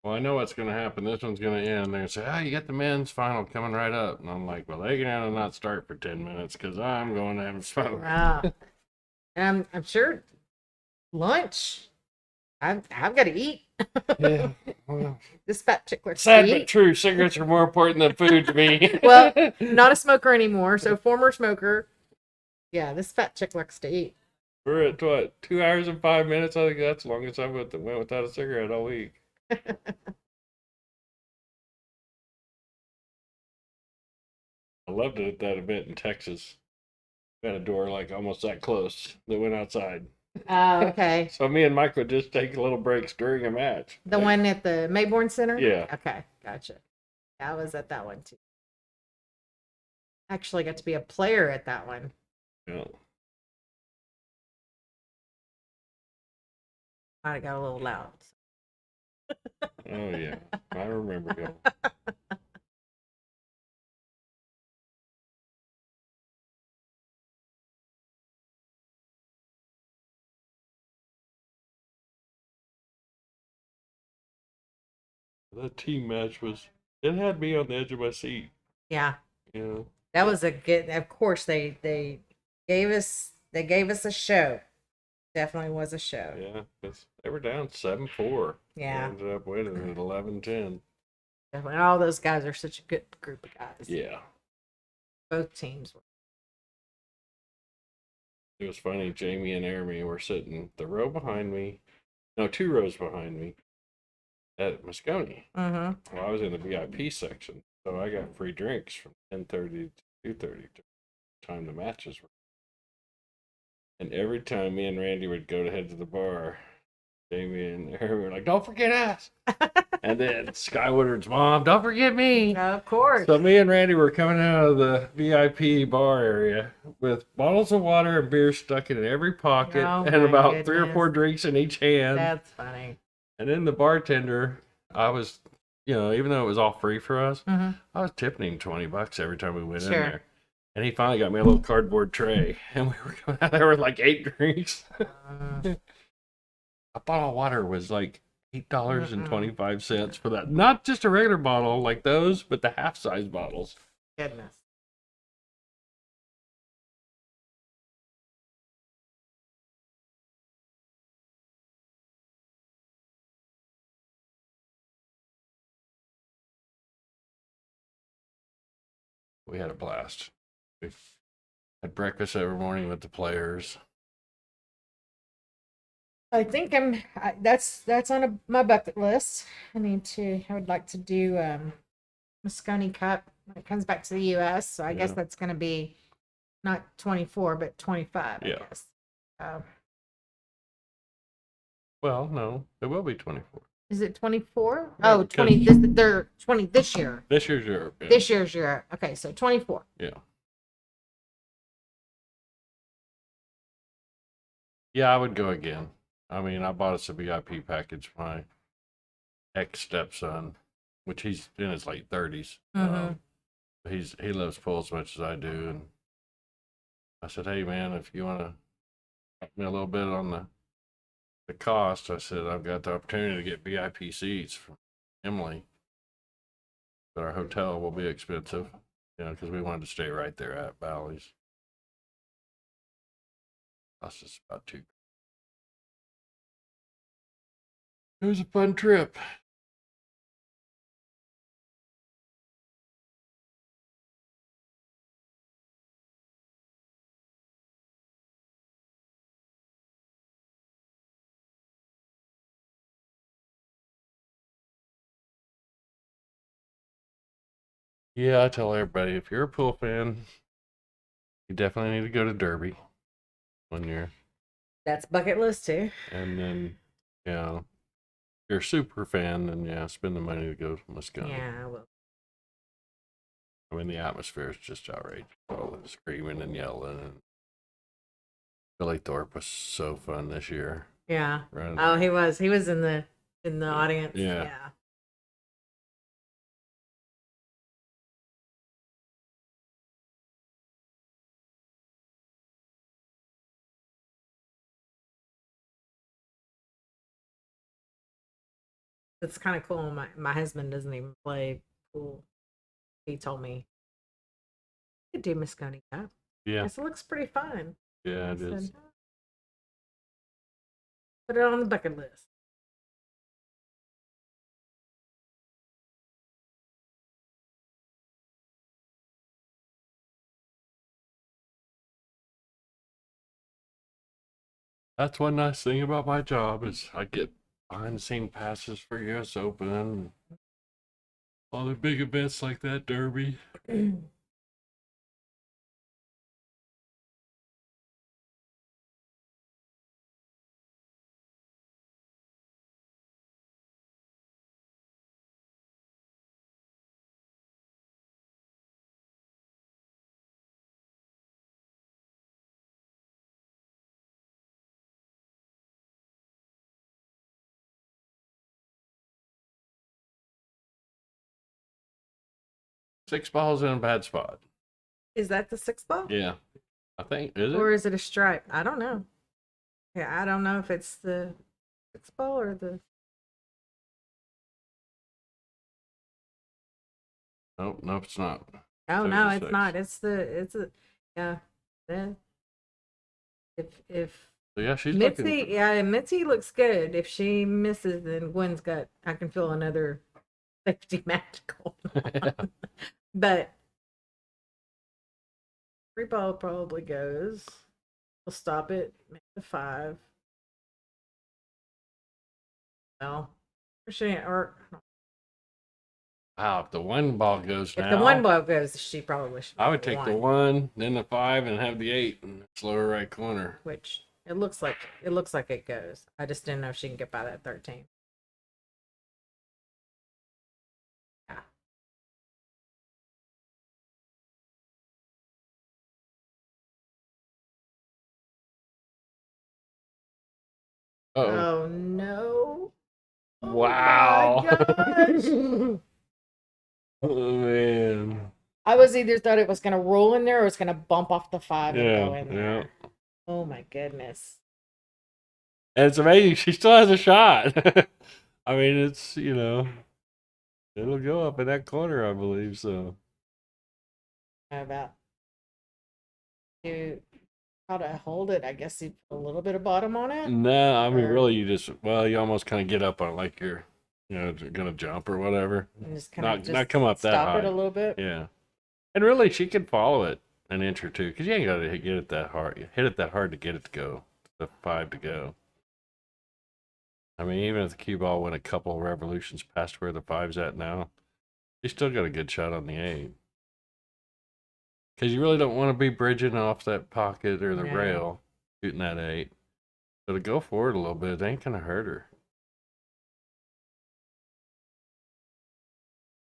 Well, I know what's going to happen. This one's going to end. They're going to say, "Oh, you got the men's final coming right up," and I'm like, "Well, they can not start for 10 minutes because I'm going to have a smoke." I'm sure lunch. I've got to eat. Yeah. Well, This fat chick likes sad to but eat. true. Cigarettes are more important than food to me. Well, not a smoker anymore, so former smoker. Yeah, this fat chick likes to eat. We're at what, 2 hours and 5 minutes? I think that's the longest I went without a cigarette all week. I loved it at that event in Texas. We had a door like almost that close that went outside. Oh, okay. So me and Mike would just take little breaks during a match. The one at the Mayborn Center? Yeah. Okay, gotcha. I was at that one too. Actually got to be a player at that one. Yeah. Might have got a little loud. Oh yeah, I remember going. The team match was. It had me on the edge of my seat. Yeah. You know. That was a good. Of course, they gave us a show. Definitely was a show. Yeah, 'cause they were down 7-4. Yeah. They ended up winning at 11-10. Definitely. All those guys are such a good group of guys. Yeah. Both teams. It was funny. Jamie and Jeremy were sitting the row behind me. No, 2 rows behind me at Moscone. Mm-hmm. Well, I was in the VIP section, so I got free drinks from 10:30 to 2:30 time the matches were. And every time me and Randy would go to head to the bar, Jamie and Jeremy were like, "Don't forget us." And then Sky Woodard's mom, "Don't forget me." Of course. So me and Randy were coming out of the VIP bar area with bottles of water and beer stuck in every pocket Oh, and my about 3 or 4 goodness. drinks in each hand. That's funny. And then the bartender, I was, even though it was all free for us, Mm-hmm. I was tipping him $20 every time we went in Sure. there. And he finally got me a little cardboard tray, and we were coming out there with like 8 drinks. A bottle of water was like $8.25 for that. Not just a regular bottle like those, but the half-size bottles. Goodness. We had a blast. We had breakfast every morning with the players. I think that's on my bucket list. I would like to do Moscone Cup when it comes back to the U.S. So I guess Yeah. that's going to be not 24 but 25. Yeah. I guess. Well, no, it will be 24. Is it 24? Yeah, Oh, because- 20. They're 20 this year. This year's Europe. Yeah. This year's year. Okay, so 24. Yeah. Yeah, I would go again. I mean, I bought us a VIP package for my ex-stepson, which he's in his late 30s. Mhm. He loves pool as much as I do, and I said, "Hey, man, if you want to help me a little bit on the cost," I said, "I've got the opportunity to get VIP seats from Emily, but our hotel will be expensive, because we wanted to stay right there at Bally's. That's just about two. It was a fun trip." Yeah, I tell everybody, if you're a pool fan, you definitely need to go to Derby one year. That's bucket list too. And then, if you're a super fan, then spend the money to go to Moscone. Yeah, I will. I mean, the atmosphere is just outrageous. All the screaming and yelling. And Billy Thorpe was so fun this year. Yeah. Running Oh, around. he was. He was in the audience. Yeah. Yeah. It's kind of cool. My husband doesn't even play pool. He told me you could do Moscone Cup. Yeah, It looks pretty fun. yeah, I it said, is. put it on the bucket list. That's one nice thing about my job is I get behind the scene passes for US Open and other big events like that Derby. Six balls in a bad spot. Is that the 6 ball? Yeah, I think is it. Or is it a stripe? I don't know. Yeah, I don't know if it's the 6 ball or the. Nope, it's not. Oh So no, a it's 6. not. It's a yeah. Yeah. If So yeah, she's Mitzi, looking. yeah, Mitzi looks good. If she misses, then Gwen's got. I can feel another safety match going on. But free ball probably goes. We'll stop it. Make the 5. Well, or Wow, if the 1 ball goes if the 1 now, ball goes, she probably should I make would the take the 1. 1, then the 5, and have the 8 in its lower right corner. Which it looks like it goes. I just didn't know if she can get by that 13. Yeah. Uh-oh. Oh no. Oh my Wow. gosh. Oh, man. I was either thought it was going to roll in there or it's going to bump off the 5 and Yeah, go in yeah. there. Oh my goodness. And it's amazing. She still has a shot. I mean, it's, it'll go up in that corner, I believe. So, How about you? How to hold it? I guess you put a little bit of bottom on it. no, I mean, Or- really, you almost kind of get up on it like you're, gonna jump or whatever. And just kind of Not come up that stop it high. a little bit. Yeah. And really, she could follow it an inch or two because you ain't got to get it that hard. You hit it that hard to get it to go, the 5 to go. I mean, even if the cue ball went a couple revolutions past where the 5's at now, you still got a good shot on the 8. Because you really don't want to be bridging off that pocket or the No. rail shooting that 8. So to go forward a little bit, it ain't going to hurt her.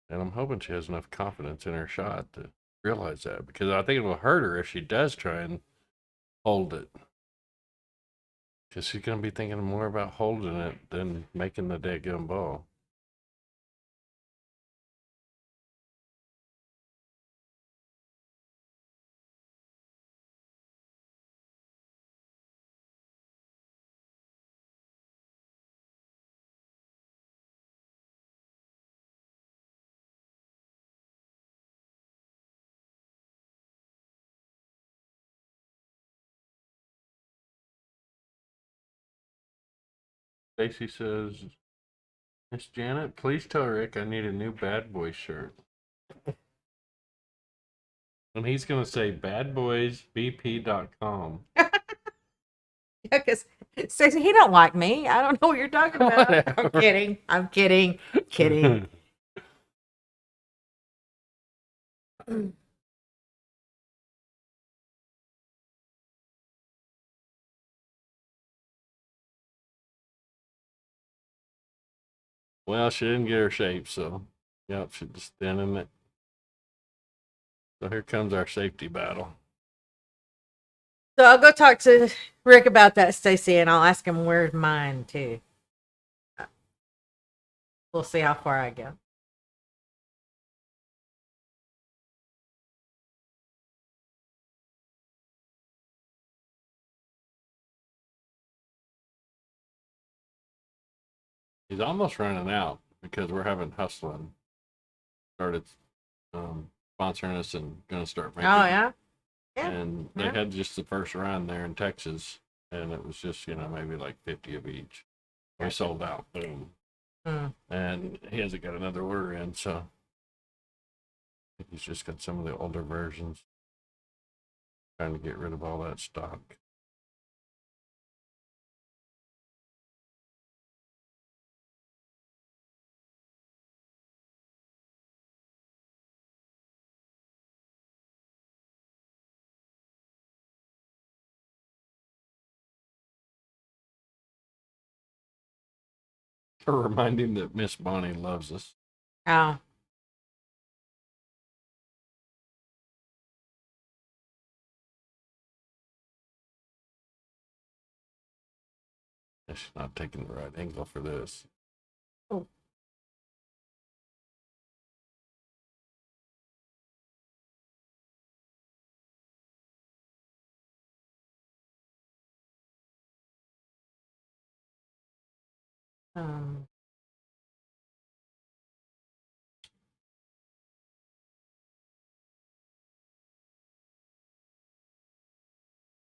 And I'm hoping she has enough confidence in her shot to realize that because I think it will hurt her if she does try and hold it. Because she's going to be thinking more about holding it than making the dead-gum ball. Stacy says, Miss Janet, please tell Rick I need a new Bad Boy shirt. And he's going to say badboysbp.com. Yeah, because Stacey, he don't like me. I don't know what you're talking about. I'm kidding. I'm kidding. Kidding. Well, she didn't get her shape, so yep, she's just standing it. So here comes our safety battle. So I'll go talk to Rick about that, Stacey, and I'll ask him where's mine too. We'll see how far I go. He's almost running out because we're having hustling. Started sponsoring us and going to start making. Oh yeah, yeah. And they Yeah. had just the first round there in Texas, and it was just maybe like 50 of each. We Gotcha. sold out, boom. And he hasn't got another order in, so I think he's just got some of the older versions. Trying to get rid of all that stock. To remind him that Miss Bonnie loves us. Oh. She's not taking the right angle for this. Oh. Um.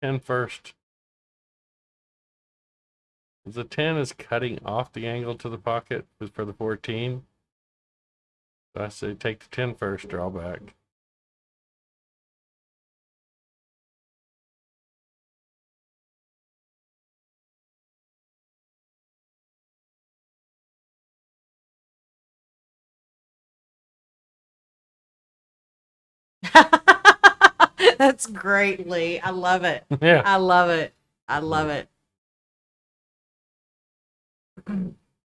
10 first. The 10 is cutting off the angle to the pocket for the 14. So I say take the 10 first, draw back. That's great, Lee. I love it. Yeah. I love it. I love it. How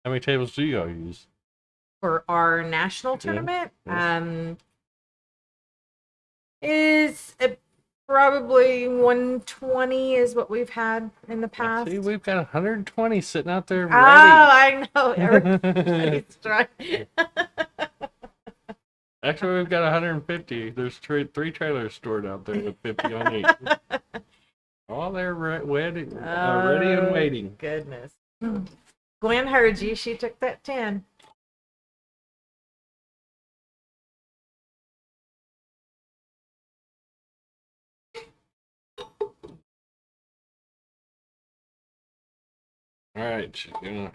many tables do you all use? For our national tournament, yeah. is probably 120 is what we've had in the past. See, we've got 120 sitting out there ready. Oh, I know. Everybody's trying. Actually, we've got 150. There's three trailers stored out there with 50 on each. Oh, they're ready and waiting. Goodness. Gwen heard you. She took that 10. All right, she's gonna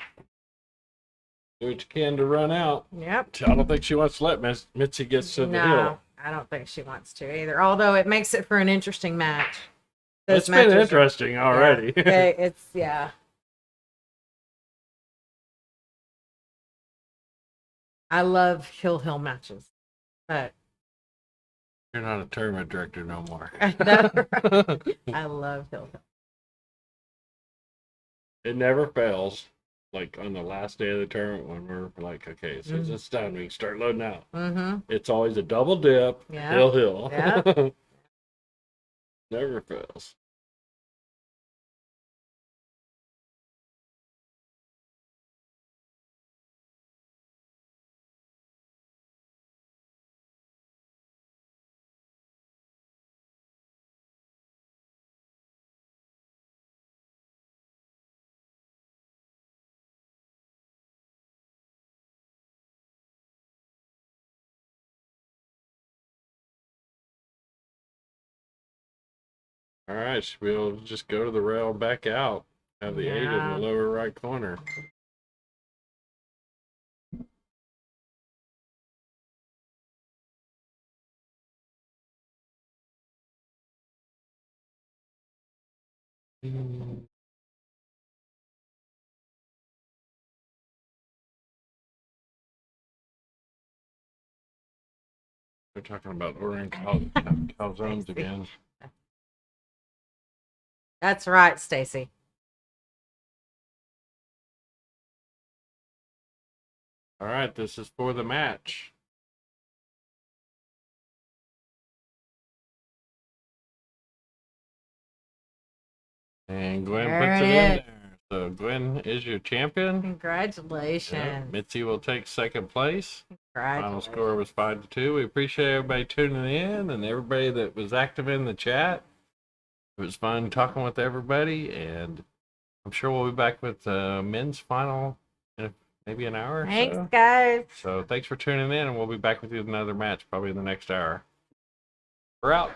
do what you can to run out. Yep. I don't think she wants to let Mitzi get to the hill. No, I don't think she wants to either. Although it makes it for an interesting match. It's been interesting already. Yeah. I love hill matches, but you're not a tournament director no more. I know. I love hill. It never fails. Like on the last day of the tournament when we're like, okay, so it's done. We can start loading out. It's always a double dip, hill. Yeah. Never fails. All right, should be able to just go to the rail and back out. Have the 8 in the lower right corner. We're talking about ordering calzones again. That's right, Stacy. All right, this is for the match. And Gwen puts it in there. So Gwen is your champion. Congratulations. Yeah, Mitzi will take second place. Final score was 5-2. We appreciate everybody tuning in and everybody that was active in the chat. It was fun talking with everybody, and I'm sure we'll be back with men's final in maybe an hour or so. Thanks, guys. So thanks for tuning in, and we'll be back with you with another match probably in the next hour. We're out.